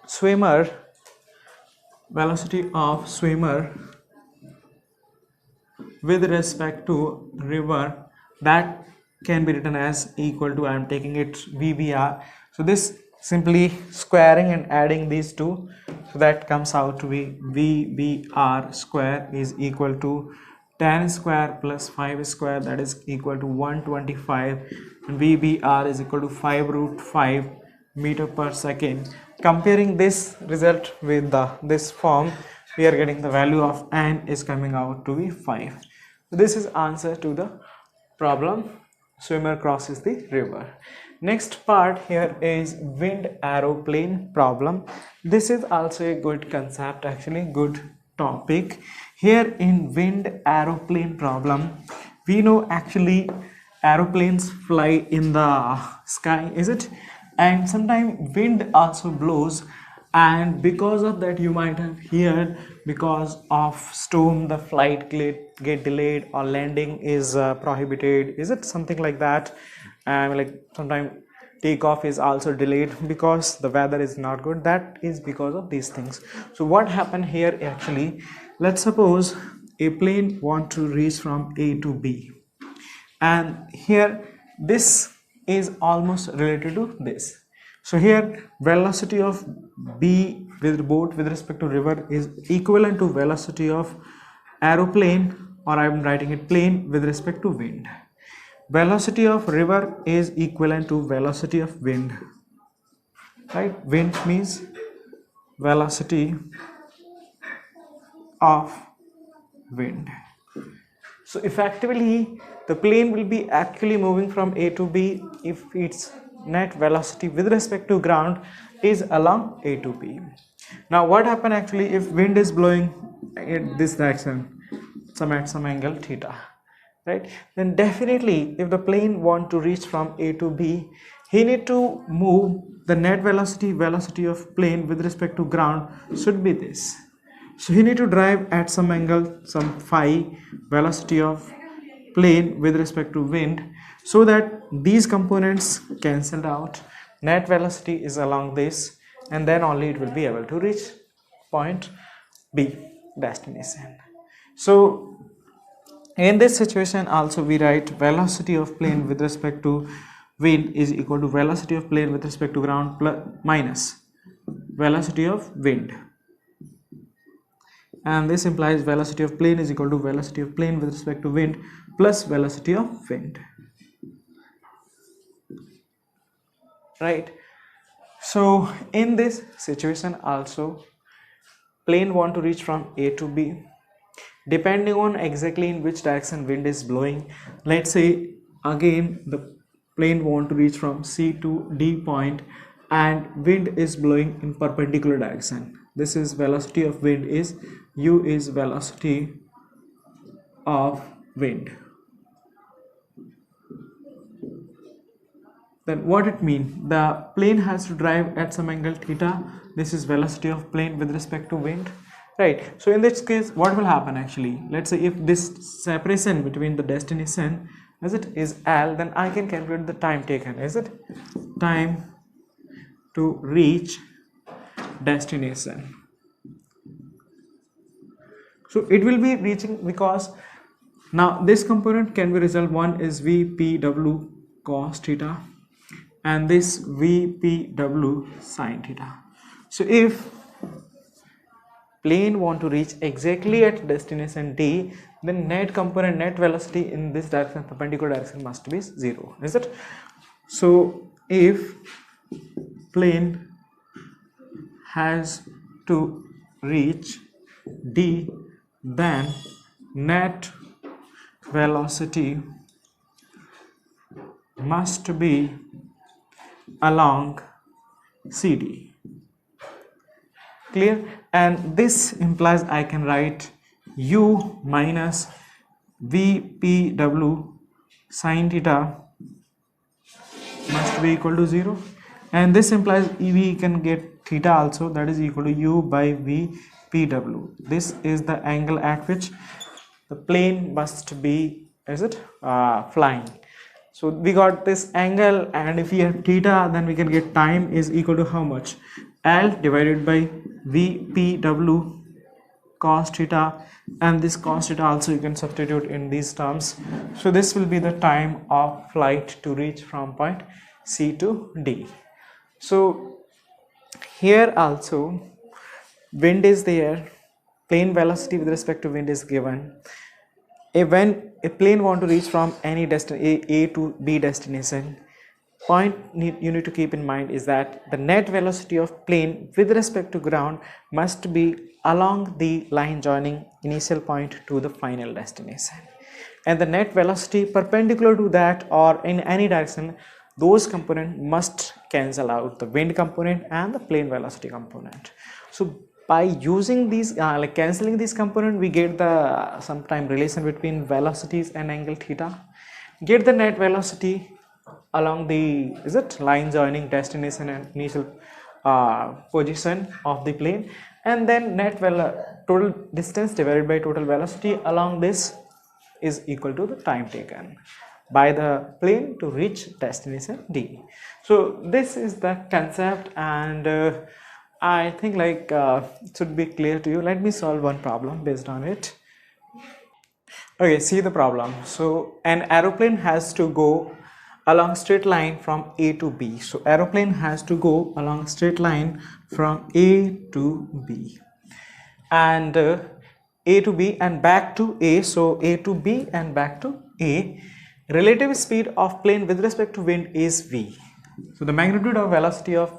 swimmer with respect to river, that can be written as equal to, I am taking it VBR, so this simply squaring and adding these two, so that comes out to be VBR square is equal to 10 square plus 5 square, that is equal to 125, and VBR is equal to 5 root 5 meter per second. Comparing this result with this form, we are getting the value of n is coming out to be 5. So this is answer to the problem, swimmer crosses the river. Next part here is wind aeroplane problem. This is also a good concept, actually good topic. Here in wind aeroplane problem, we know actually aeroplanes fly in the sky, is it? And sometimes wind also blows, and because of that you might have heard, because of storm the flight get delayed or landing is prohibited, is it something like that? Like sometimes takeoff is also delayed because the weather is not good. That is because of these things. So what happened here actually, let's suppose a plane want to reach from A to B, and here this is almost related to this. So here velocity of B with boat with respect to river is equivalent to velocity of aeroplane, or I am writing it plane with respect to wind. Velocity of river is equivalent to velocity of wind, right? Wind means velocity of wind. So effectively the plane will be actually moving from A to B if its net velocity with respect to ground is along A to B. Now what happen actually if wind is blowing in this direction, at some angle theta, right? Then definitely if the plane want to reach from A to B, he need to move the net velocity of plane with respect to ground should be this. So he need to drive at some angle, some phi velocity of plane with respect to wind, so that these components cancelled out, net velocity is along this, and then only it will be able to reach point B, destination. So in this situation also we write velocity of plane with respect to wind is equal to velocity of plane with respect to ground plus minus velocity of wind, and this implies velocity of plane is equal to velocity of plane with respect to wind plus velocity of wind, right? So in this situation also plane want to reach from A to B, depending on exactly in which direction wind is blowing. Let's say again the plane want to reach from C to D point and wind is blowing in perpendicular direction. This is velocity of wind is U is velocity of wind. Then what it means, the plane has to drive at some angle theta. This is velocity of plane with respect to wind, right? So in this case what will happen actually, let's say if this separation between the destination as it is L, then I can calculate the time taken, is it time to reach destination. So it will be reaching, because now this component can be resolved. One is VPW cos theta and this VPW sin theta. So if plane want to reach exactly at destination D, then net component, net velocity in this direction, perpendicular direction, must be 0, is it? So if plane has to reach D, then net velocity must be along CD. Clear? And this implies I can write u minus vpw sine theta must be equal to 0, and this implies we can get theta also, that is equal to u by vpw. This is the angle at which the plane must be, is it, flying. So we got this angle, and if we have theta, then we can get time is equal to how much? L divided by vpw cos theta, and this cos theta also you can substitute in these terms. So this will be the time of flight to reach from point C to D. So here also wind is there, plane velocity with respect to wind is given. When a plane want to reach from any destination A to B destination, point you need to keep in mind is that the net velocity of plane with respect to ground must be along the line joining initial point to the final destination, and the net velocity perpendicular to that or in any direction, those components must cancel out, the wind component and the plane velocity component. So by using these like cancelling these component, we get the sometime relation between velocities and angle theta, get the net velocity along the, is it, line joining destination and initial position of the plane, and then total distance divided by total velocity along this is equal to the time taken by the plane to reach destination D. So this is the concept, and I think like it should be clear to you. Let me solve one problem based on it. Okay, see the problem. So an aeroplane has to go along straight line from A to B. So aeroplane has to go along straight line from A to B, and A to B and back to A. So A to B and back to A. Relative speed of plane with respect to wind is v. So the magnitude of velocity of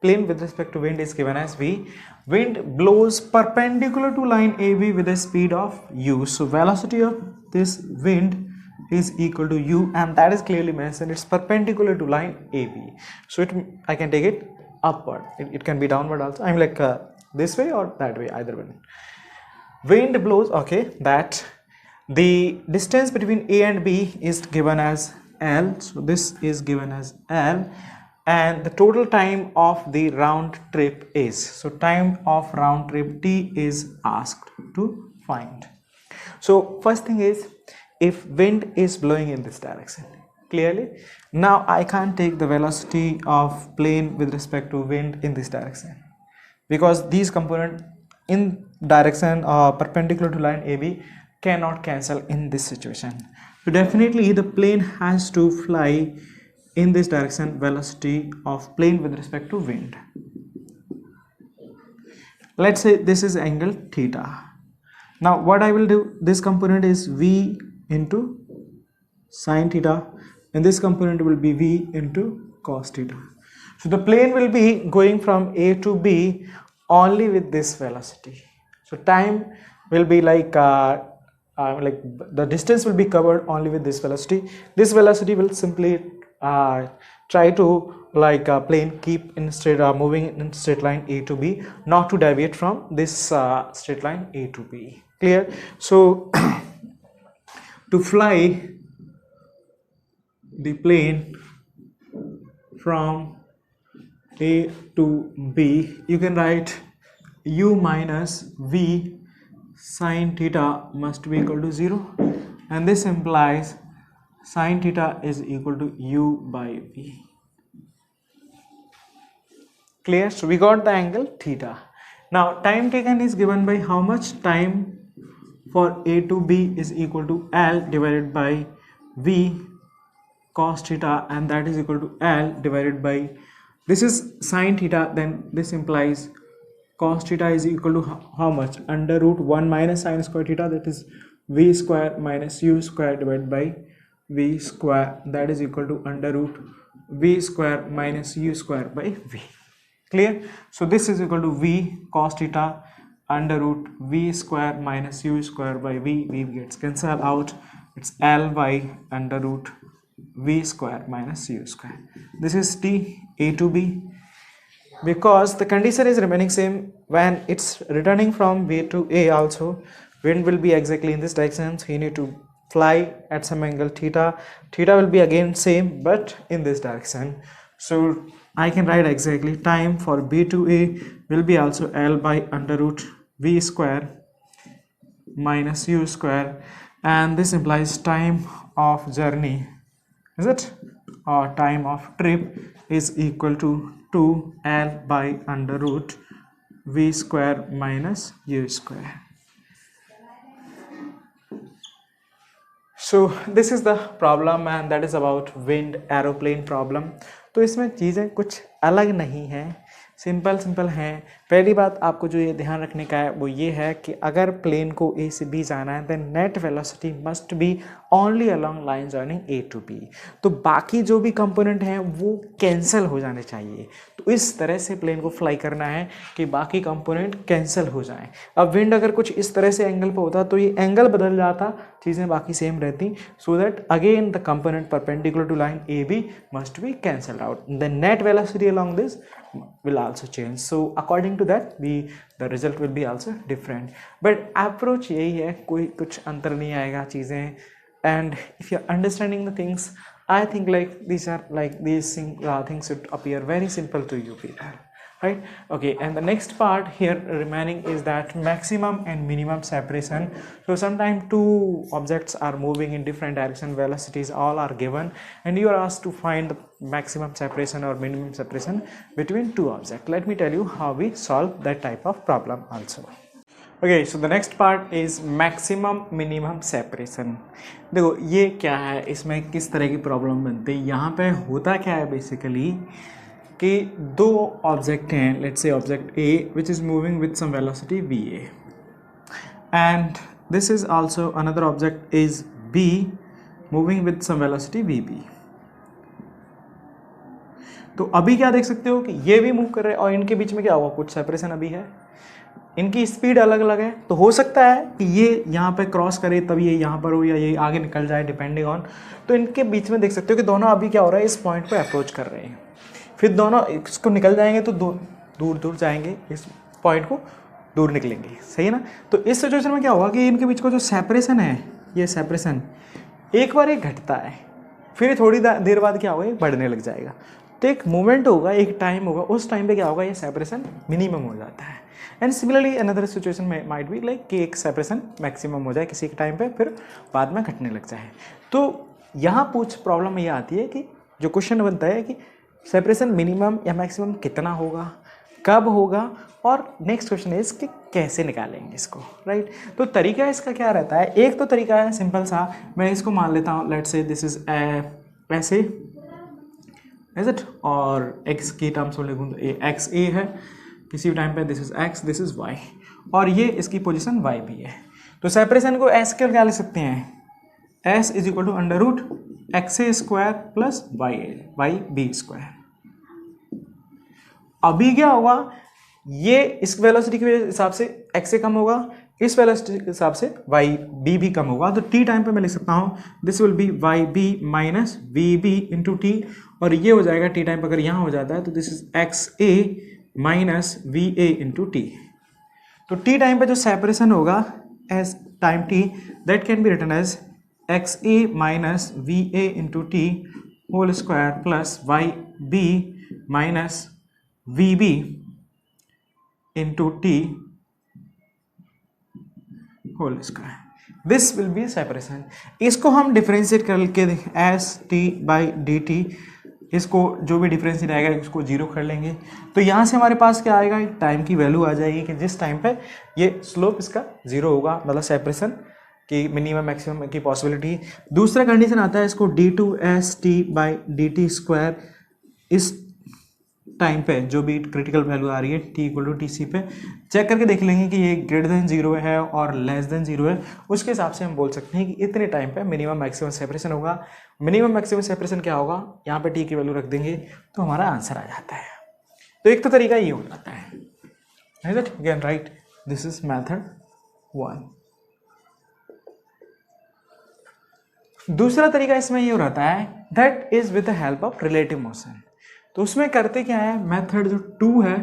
plane with respect to wind is given as v. Wind blows perpendicular to line AB with a speed of u. So velocity of this wind is equal to u, and that is clearly mentioned. It's perpendicular to line AB. So I can take it upward. It can be downward also. I'm like this way or that way, either one. Wind blows, okay, that the distance between A and B is given as L. So this is given as L, and the total time of the round trip is, so time of round trip T is asked to find. So first thing is, if wind is blowing in this direction, clearly now I can't take the velocity of plane with respect to wind in this direction, because these components in direction perpendicular to line AB cannot cancel in this situation. So definitely the plane has to fly in this direction, velocity of plane with respect to wind. Let's say this is angle theta. Now what I will do, this component is v into sine theta, and this component will be v into cos theta. So the plane will be going from A to B only with this velocity. So time will be like the distance will be covered only with this velocity. This velocity will simply try to like plane keep in straight moving in straight line A to B, not to deviate from this straight line A to B. Clear? So to fly the plane from A to B, you can write u minus v sine theta must be equal to 0, and this implies sine theta is equal to u by v. Clear? So we got the angle theta. Now time taken is given by how much? Time for A to B is equal to L divided by v cos theta, and that is equal to L divided by this is sine theta, then this implies cos theta is equal to how much? Under root 1 minus sine square theta, that is v square minus u square divided by v square, that is equal to under root v square minus u square by v. Clear? So this is equal to v cos theta under root v square minus u square by v. V gets cancelled out. It's L by under root v square minus u square. This is t a to b. Because the condition is remaining same when it's returning from b to a also, wind will be exactly in this direction, so you need to fly at some angle theta. Theta will be again same but in this direction. So I can write exactly time for b to a will be also L by under root v square minus u square, and this implies time of journey, is it, or time of trip is equal to 2L by under root v square minus u square. So this is the problem and that is about wind aeroplane problem. तो इसमें चीज़ें कुछ अलग नहीं हैं, simple हैं. पहली बात आपको जो ये ध्यान रखने का है वो ये है कि अगर प्लेन को ए से बी जाना है then net velocity must be only along line joining A to B. तो बाकी जो भी कंपोनेंट हैं वो कैंसिल हो जाने चाहिए. तो इस तरह से प्लेन को फ्लाई करना है कि बाकी कंपोनेंट कैंसिल हो जाएं. अब विंड अगर कुछ इस तरह से एंगल पे होता तो ये एंगल बदल जाता, चीज़ें बाकी सेम रहती, so that again the component perpendicular to line A B must be cancelled out. The net velocity along this will also change. So according to that the result will be also different. But approach यही है, कोई कुछ अंतर नहीं आएगा चीज़ें. And if you're understanding the things, I think like these things should appear very simple to you people, right? Okay, and the next part here remaining is that maximum and minimum separation. So sometimes two objects are moving in different direction, velocities all are given, and you are asked to find the maximum separation or minimum separation between two objects. Let me tell you how we solve that type of problem also. Okay, so the next part is maximum minimum separation. देखो ये क्या है, इसमें किस तरह की problem बनती है. यहाँ पे होता क्या है बेसिकली कि दो ऑब्जेक्ट हैं, let's say object A which is moving with some velocity V A, and this is also another object is B moving with some velocity V B. तो अभी क्या देख सकते हो कि ये भी मूव कर रहे हैं और इनके बीच में क्या हुआ, कुछ सेपरेशन अभी है, इनकी स्पीड अलग अलग है. तो हो सकता है कि ये यहाँ पे क्रॉस करे तब ये यहाँ पर हो या ये आगे निकल जाए डिपेंडिंग ऑन. तो इनके बीच में देख सकते हो कि दोनों अभी क्या हो रहा है, इस पॉइंट पे अप्रोच कर रहे हैं, फिर दोनों इसको निकल जाएंगे तो दूर दूर जाएंगे, इस पॉइंट को दूर निकलेंगे, सही है ना. तो इस सिचुएशन में क्या होगा कि इनके बीच का जो सेपरेशन है, ये सेपरेशन एक बार एक घटता है, फिर थोड़ी देर बाद क्या होगा, ये बढ़ने लग जाएगा. तो एक मोमेंट होगा, एक टाइम होगा, उस टाइम पे क्या होगा, ये सेपरेशन मिनिमम हो जाता है. एंड सिमिलरली अनदर सिचुएशन में माइट बी लाइक कि एक सेपरेशन मैक्सिमम हो जाए किसी के टाइम पे, फिर बाद में घटने लग जाए. तो यहाँ प्रॉब्लम ये आती है कि जो क्वेश्चन बनता है कि सेपरेशन मिनिमम या मैक्सिमम कितना होगा, कब होगा, और नेक्स्ट क्वेश्चन इज कि कैसे निकालेंगे इसको, राइट. तो तरीका इसका क्या रहता है, एक तो तरीका है सिंपल सा, मैं इसको मान लेता हूँ लेट्स से दिस इज ऐसे, इज इट, और x की टर्म्स में लिखूँ तो एक्स ए है किसी भी टाइम पे, this is x, this is y, और ये इसकी पोजीशन y भी है. तो सेपरेशन को ऐसे क्या लिख सकते हैं, s is equal to under root X A square plus Y B square. अभी क्या होगा, ये इस वेलोसिटी के हिसाब से x ए कम होगा, इस वेलोसिटी के हिसाब से वाई बी भी कम होगा. तो टी टाइम पे मैं लिख सकता हूँ this will be Y B minus V B into T, और ये हो जाएगा टी टाइम पे अगर यहाँ हो जाता है तो this is X A minus V A into T. तो टी टाइम पे जो सेपरेशन होगा as time T, that can be written as X A minus V A into T whole square plus Y B minus V B into T whole square. This will be separation. इसको हम differentiate करके S T by D T, इसको जो भी differentiate आएगा इसको zero कर लेंगे. तो यहाँ से हमारे पास क्या आएगा, टाइम की वैल्यू आ जाएगी कि जिस टाइम पे ये स्लोप इसका जीरो होगा, मतलब सेपरेशन की मिनिमम मैक्सिमम की पॉसिबिलिटी. दूसरा कंडीशन आता है इसको D two S T by D T square, इस टाइम पे जो भी क्रिटिकल वैल्यू आ रही है t equal to T C पे चेक करके देख लेंगे कि ये ग्रेटर देन 0 है और लेस देन 0 है, उसके हिसाब से हम बोल सकते हैं कि इतने टाइम पे मिनिमम मैक्सिमम सेपरेशन होगा। मिनिमम मैक्सिमम सेपरेशन क्या होगा, यहाँ पे t की वैल्यू रख देंगे तो हमारा आंसर आ जाता है। तो एक तो तरीका ये हो जाता है, is it? Again, right, this is method 1. दूसरा तरीका इसमें ये हो रहता है that is with the help of relative motion. तो उसमें करते क्या है, मेथड जो 2 है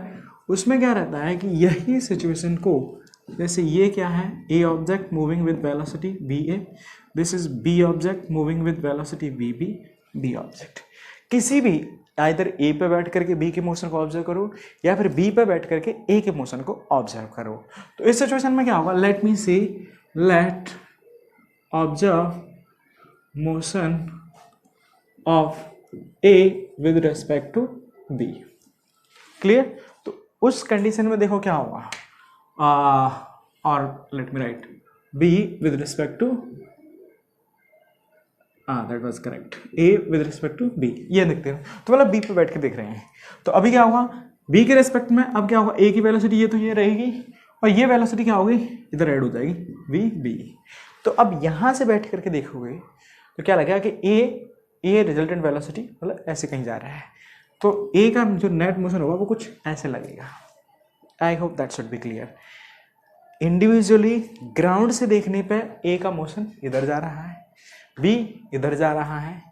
उसमें क्या रहता है कि यही सिचुएशन को, जैसे ये क्या है, A object moving with velocity V A, this is B object moving with velocity V B, B object किसी भी आइदर ए पे बैठ करके बी के मोशन को ऑब्जर्व करो या फिर बी पे बैठ करके ए के मोशन को ऑब्जर्व करो। तो इस सिचुएशन में क्या होगा, let me say let observe motion of A with respect to B. Clear? तो उस कंडीशन में देखो क्या होगा, और let me write B with respect to, that was correct, A with respect to B, ये देखते हैं। तो मतलब बी पे बैठ के देख रहे हैं, तो अभी क्या होगा, बी के रेस्पेक्ट में अब क्या होगा, ए की वेलोसिटी ये तो ये रहेगी और ये वेलोसिटी क्या होगी, इधर ऐड हो जाएगी वी बी। तो अब यहाँ से बैठ करके देखोगे तो क्या लगेगा कि ए रिजल्टेंट वेलोसिटी मतलब ऐसे कहीं जा रहा है, तो ए का जो नेट मोशन होगा वो कुछ ऐसे लगेगा। I hope that should be clear. Individually ground से देखने पे ए का मोशन इधर जा रहा है, बी इधर जा रहा है,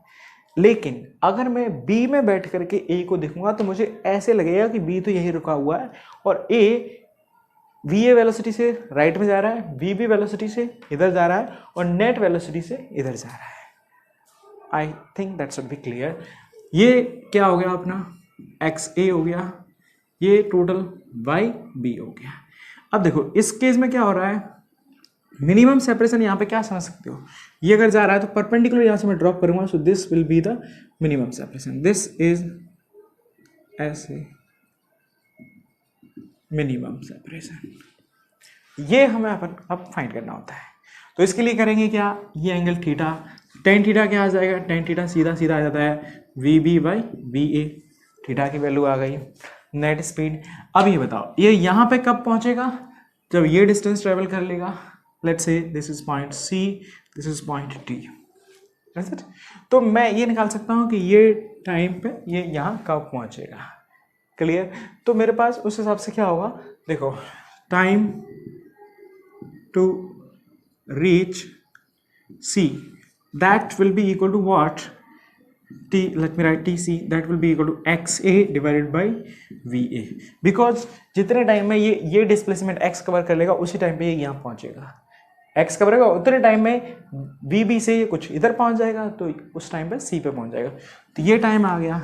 लेकिन अगर मैं बी में बैठ करके ए को देखूंगा तो मुझे ऐसे लगेगा कि बी तो यही रुका हुआ है और ए वी ए वेलोसिटी से राइट में जा रहा है, वी बी वेलोसिटी से इधर जा रहा है और नेट वेलोसिटी से इधर जा रहा है। I think that should be clear. ये क्या हो गया अपना एक्स ए हो गया, ये टोटल वाई बी हो गया। अब देखो इस केस में क्या हो रहा है, मिनिमम सेपरेशन यहाँ पे क्या समझ सकते हो, ये अगर जा रहा है तो परपेंडिकुलर यहाँ से मैं ड्रॉप करूंगा, so this will be the minimum separation, this is ऐसे मिनिमम सेपरेशन। ये हमें अपन अब फाइंड करना होता है। तो इसके लिए करेंगे क्या, ये एंगल थीटा, टेन थीटा क्या आ जाएगा, टेन थीटा सीधा सीधा आ जाता है V B by B A, theta की वैल्यू आ गई। नेट स्पीड, अब ये बताओ ये यहाँ पे कब पहुँचेगा, जब ये डिस्टेंस ट्रेवल कर लेगा। Let's say this is point C, this is point D, तो मैं ये निकाल सकता हूँ कि ये टाइम पे ये यहाँ कब पहुँचेगा। क्लियर? तो मेरे पास उस हिसाब से क्या होगा, देखो time to reach C that will be equal to what, t, let me write tc, that will be equal to xa divided by va, because जितने टाइम में ये डिस्प्लेसमेंट x कवर कर लेगा उसी टाइम पे ये यहाँ पहुँचेगा, x कवर करेगा उतने टाइम में vb से ये कुछ इधर पहुँच जाएगा तो उस टाइम पे c पे पहुँच जाएगा। तो ये टाइम आ गया।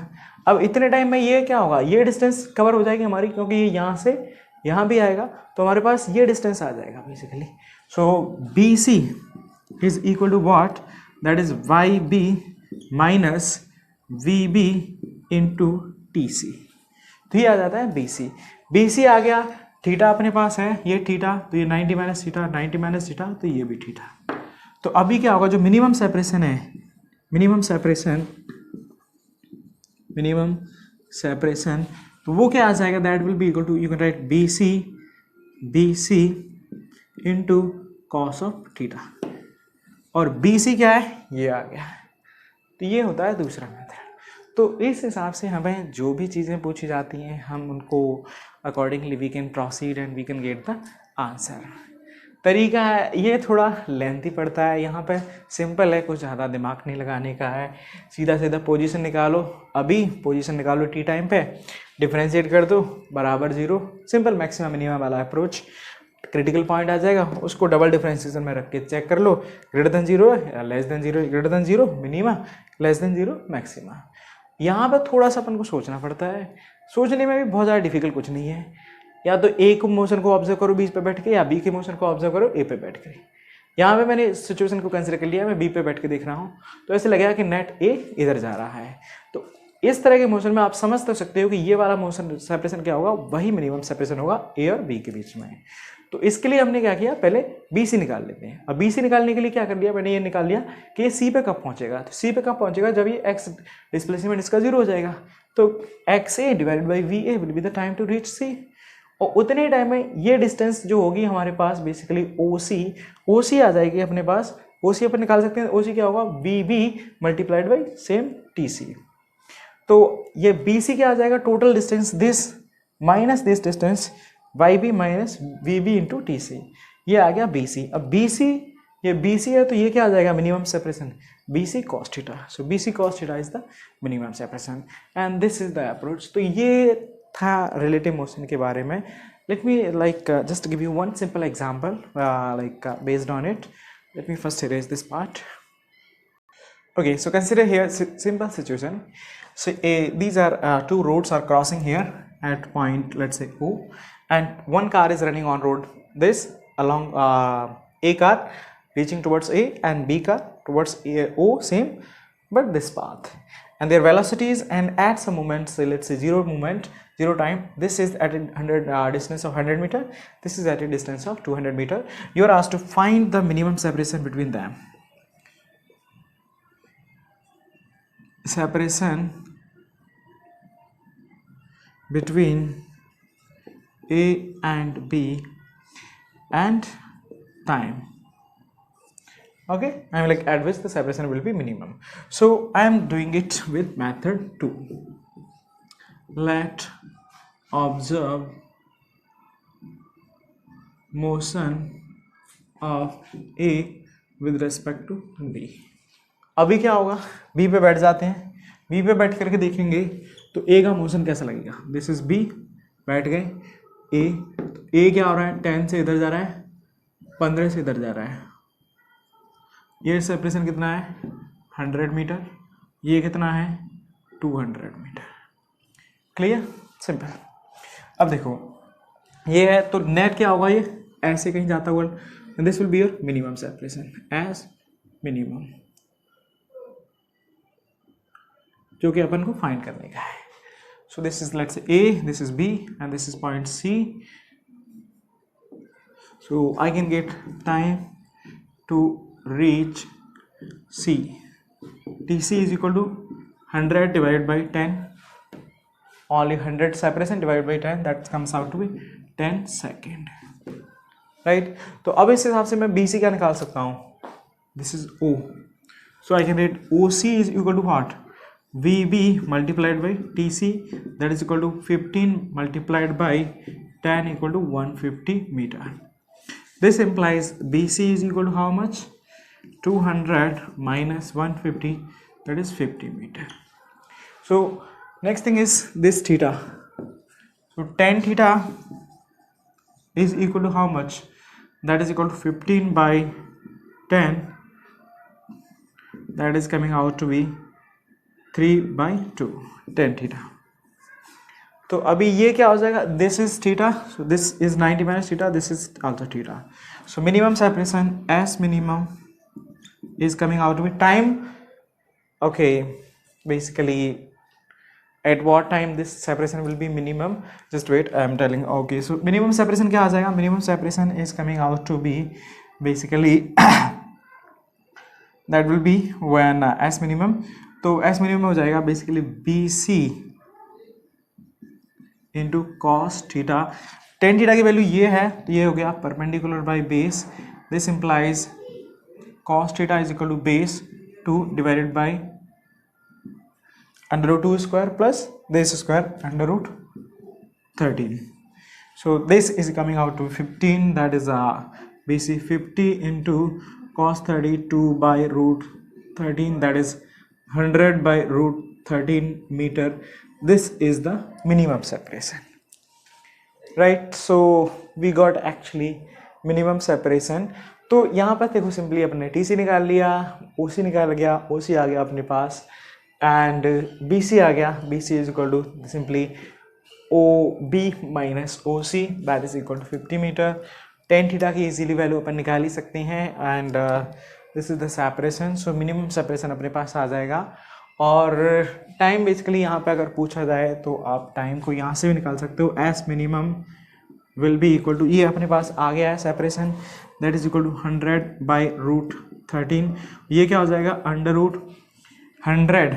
अब इतने टाइम में ये क्या होगा, ये डिस्टेंस कवर हो जाएगी हमारी, क्योंकि ये यहाँ से यहाँ भी आएगा तो हमारे पास ये डिस्टेंस आ जाएगा basically. So B C is equal to what, that is yb minus vb into tc, तो ये आ जाता है bc। bc आ गया, थीटा अपने पास है, ये थीटा तो ये 90 माइनस थीटा, 90 माइनस थीटा तो ये भी थीटा। तो अभी क्या होगा, जो मिनिमम सेपरेशन है, मिनिमम सेपरेशन तो वो क्या आ जाएगा, that will be equal to, you can write bc into cos of theta, और BC क्या है, ये आ गया। तो ये होता है दूसरा मेथड। तो इस हिसाब से हमें जो भी चीज़ें पूछी जाती हैं हम उनको accordingly we can proceed and we can get the answer. तरीका है ये थोड़ा लेंथी पड़ता है, यहाँ पे सिंपल है, कुछ ज़्यादा दिमाग नहीं लगाने का है, सीधा सीधा पोजीशन निकालो, अभी पोजीशन निकालो टी टाइम पे, डिफ्रेंशिएट कर दो बराबर 0, सिंपल मैक्सिमम मिनिमम वाला अप्रोच। क्रिटिकल पॉइंट आ जाएगा, उसको डबल डिफरेंशिएशन में रख के चेक कर लो, ग्रेटर देन 0 है या less than 0, greater than 0 minima, less than 0 maxima. यहाँ पर थोड़ा सा अपन को सोचना पड़ता है, सोचने में भी बहुत ज़्यादा डिफिकल्ट कुछ नहीं है, या तो ए को मोशन को ऑब्जर्व करो बी पे बैठ के, या बी के मोशन को ऑब्जर्व करो ए पे बैठ के। यहाँ पे मैंने सिचुएशन को कंसिडर कर लिया, मैं बी पे बैठ के देख रहा हूँ तो ऐसे लगेगा कि नेट ए इधर जा रहा है। तो इस तरह के मोशन में आप समझ तो सकते हो कि ये वाला मोशन सेपरेशन क्या होगा, वही मिनिमम सेपरेशन होगा ए और बी के बीच में। तो इसके लिए हमने क्या किया, पहले BC निकाल लेते हैं। अब BC निकालने के लिए क्या कर लिया, मैंने ये निकाल लिया कि ये C पे कब पहुंचेगा। तो C पे कब पहुंचेगा, जब ये x डिस्प्लेसमेंट इसका 0 हो जाएगा। तो XA divided by VA will be the time to reach C, और उतने टाइम में ये डिस्टेंस जो होगी हमारे पास बेसिकली OC आ जाएगी अपने पास। OC अपन निकाल सकते हैं, OC क्या होगा, VB multiplied by same TC। तो ये BC क्या आ जाएगा, total distance this minus this distance YB minus VB into TC, ये आ गया BC। अब BC, ये BC है तो ये क्या आ जाएगा, minimum separation BC cos theta. So BC cos theta is the minimum separation and this is the approach. तो ये था रिलेटिव मोशन के बारे में। Let me like just give you one simple example like based on it. Let me first erase this part. Okay, so consider here simple situation. So these are two roads are crossing here at point, let's say O, and one car is running on road this along A car reaching towards A and B car towards O, same but this path, and their velocities, and at some moment, say let's say zero moment, zero time, this is at a 100 distance of 100 meter, this is at a distance of 200 meter. You are asked to find the minimum separation between them. Separation between A and B and time. Okay, I am like at which the separation will be minimum. So I am doing it with method 2. Let observe motion of A with respect to B. अभी क्या होगा, B पे बैठ जाते हैं, B पे बैठ करके देखेंगे तो A का मोशन कैसा लगेगा। दिस इज B, बैठ गए A, तो A क्या हो रहा है, 10 से इधर जा रहा है, 15 से इधर जा रहा है, ये सेपरेशन कितना है 100 मीटर, ये कितना है 200 मीटर। Clear, simple. अब देखो ये है तो नेट क्या होगा, ये ऐसे कहीं जाता हुआ, this will be your minimum separation as minimum, जो कि अपन को फाइंड करने का है। So this is let's say A, this is B and this is point C. So I can get time to reach C. TC is equal to 100 divided by 10. Only 100 separation divided by 10, that comes out to be 10 second. Right? तो अब इस हिसाब से मैं BC क्या निकाल सकता हूँ, this is O. So I can write OC is equal to what? VB multiplied by TC, that is equal to 15 multiplied by 10 equal to 150 meter. This implies BC is equal to how much? 200 minus 150, that is 50 meter. So next thing is this theta. So tan theta is equal to how much? That is equal to 15 by 10, that is coming out to be 3 by 2 tan theta. तो अभी ये क्या हो जाएगा, this is theta, so this is 90 minus theta, this is also theta. So minimum separation S minimum is coming out with time. Okay, basically at what time this separation will be minimum, just wait, I am telling. Okay, so minimum separation क्या आ जाएगा, minimum separation is coming out to be basically that will be when S minimum, तो S minimum हो जाएगा basically BC into cos theta. tan theta की value ये है, तो ये हो गया perpendicular by base. This implies cos theta is equal to base 2 divided by under root 2 square plus this square under root 13. So this is coming out to 15, that is BC 50 into cos 32 by root 13, that is 100 by root 13 meter. This is the minimum separation, right? So we got actually minimum separation. तो यहाँ पर देखो simply अपने TC निकाल लिया, OC निकाल गया, OC आ गया अपने पास एंड BC आ गया. BC is equal to simply OB minus OC, that is equal to 50 metre. tan theta की इजीली वैल्यू अपन निकाल ही सकते हैं and this is the separation. So minimum separation अपने पास आ जाएगा. और टाइम बेसिकली यहाँ पे अगर पूछा जाए तो आप टाइम को यहाँ से भी निकाल सकते हो. S minimum will be equal to, ये अपने पास आ गया है separation, that is equal to 100 by root 13. ये क्या हो जाएगा, under root 100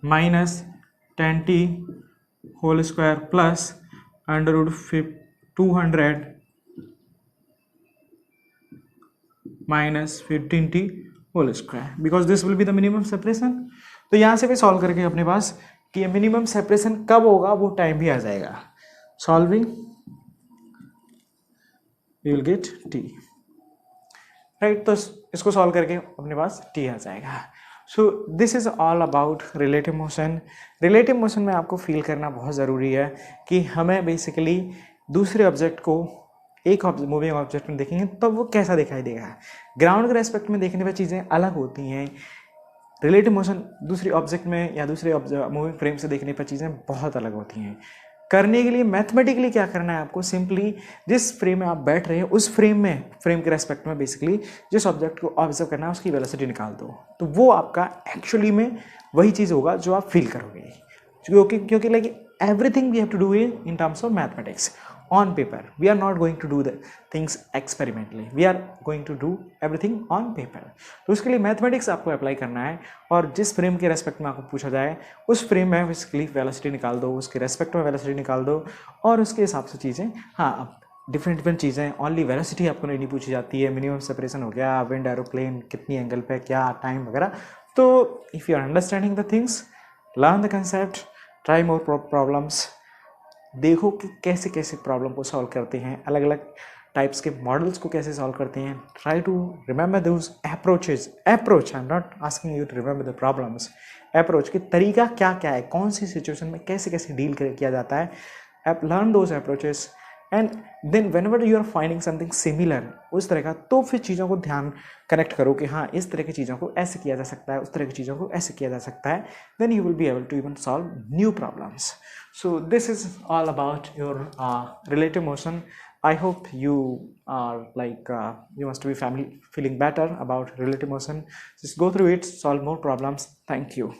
minus 10t whole square plus under root 200 minus 15t whole square, because this will be the minimum separation. तो यहाँ से भी सॉल्व करके अपने पास कि मिनिमम सेपरेशन कब होगा वो टाइम भी आ जाएगा. Solving you will get t, right. तो इसको सॉल्व करके अपने पास t आ जाएगा. सो this is all about relative motion. Relative motion में आपको फील करना बहुत ज़रूरी है कि हमें बेसिकली दूसरे ऑब्जेक्ट को एक मूविंग ऑब्जेक्ट में देखेंगे तो वो कैसा दिखाई देगा. ग्राउंड के रेस्पेक्ट में देखने पर चीज़ें अलग होती हैं. रिलेटिव मोशन दूसरी ऑब्जेक्ट में या दूसरे मूविंग फ्रेम से देखने पर चीज़ें बहुत अलग होती हैं. करने के लिए मैथमेटिकली क्या करना है आपको, सिंपली जिस फ्रेम में आप बैठ रहे हैं उस फ्रेम के रेस्पेक्ट में बेसिकली जिस ऑब्जेक्ट को ऑब्जर्व करना है उसकी वेलोसिटी निकाल दो, तो वो आपका एक्चुअली में वही चीज़ होगा जो आप फील करोगे. क्योंकि like everything we have to do in terms of mathematics on paper. We are not going to do the things experimentally. We are going to do everything on paper. तो उसके लिए मैथमेटिक्स आपको apply करना है और जिस frame के respect में आपको पूछा जाए उस फ्रेम में बेसिकली वेलोसिटी निकाल दो, उसके रेस्पेक्ट में वेलोसिटी निकाल दो और उसके हिसाब से चीज़ें, हाँ अब डिफरेंट चीज़ें, ओनली वेलोसिटी आपको नहीं पूछी जाती है. मिनिमम सेपरेशन हो गया, विंड एरोप्लेन कितनी एंगल पे, क्या टाइम वगैरह. तो if you are understanding the things, learn the concept, try more problems, देखो कि कैसे कैसे प्रॉब्लम को सॉल्व करते हैं, अलग अलग टाइप्स के मॉडल्स को कैसे सॉल्व करते हैं. Try to remember those approaches. Approach, I am not asking you to remember the problems. Approach कि तरीका क्या क्या है, कौन सी सिचुएशन में कैसे कैसे डील किया जाता है. Learn those approaches and then whenever you are finding something similar उस तरह का, तो फिर चीज़ों को ध्यान कनेक्ट करो कि हाँ इस तरह की चीज़ों को ऐसे किया जा सकता है, उस तरह की चीज़ों को ऐसे किया जा सकता है. Then you will be able to even solve new problems. So this is all about your relative motion. I hope you are like you must be feeling better about relative motion. Just go through it, solve more problems. Thank you.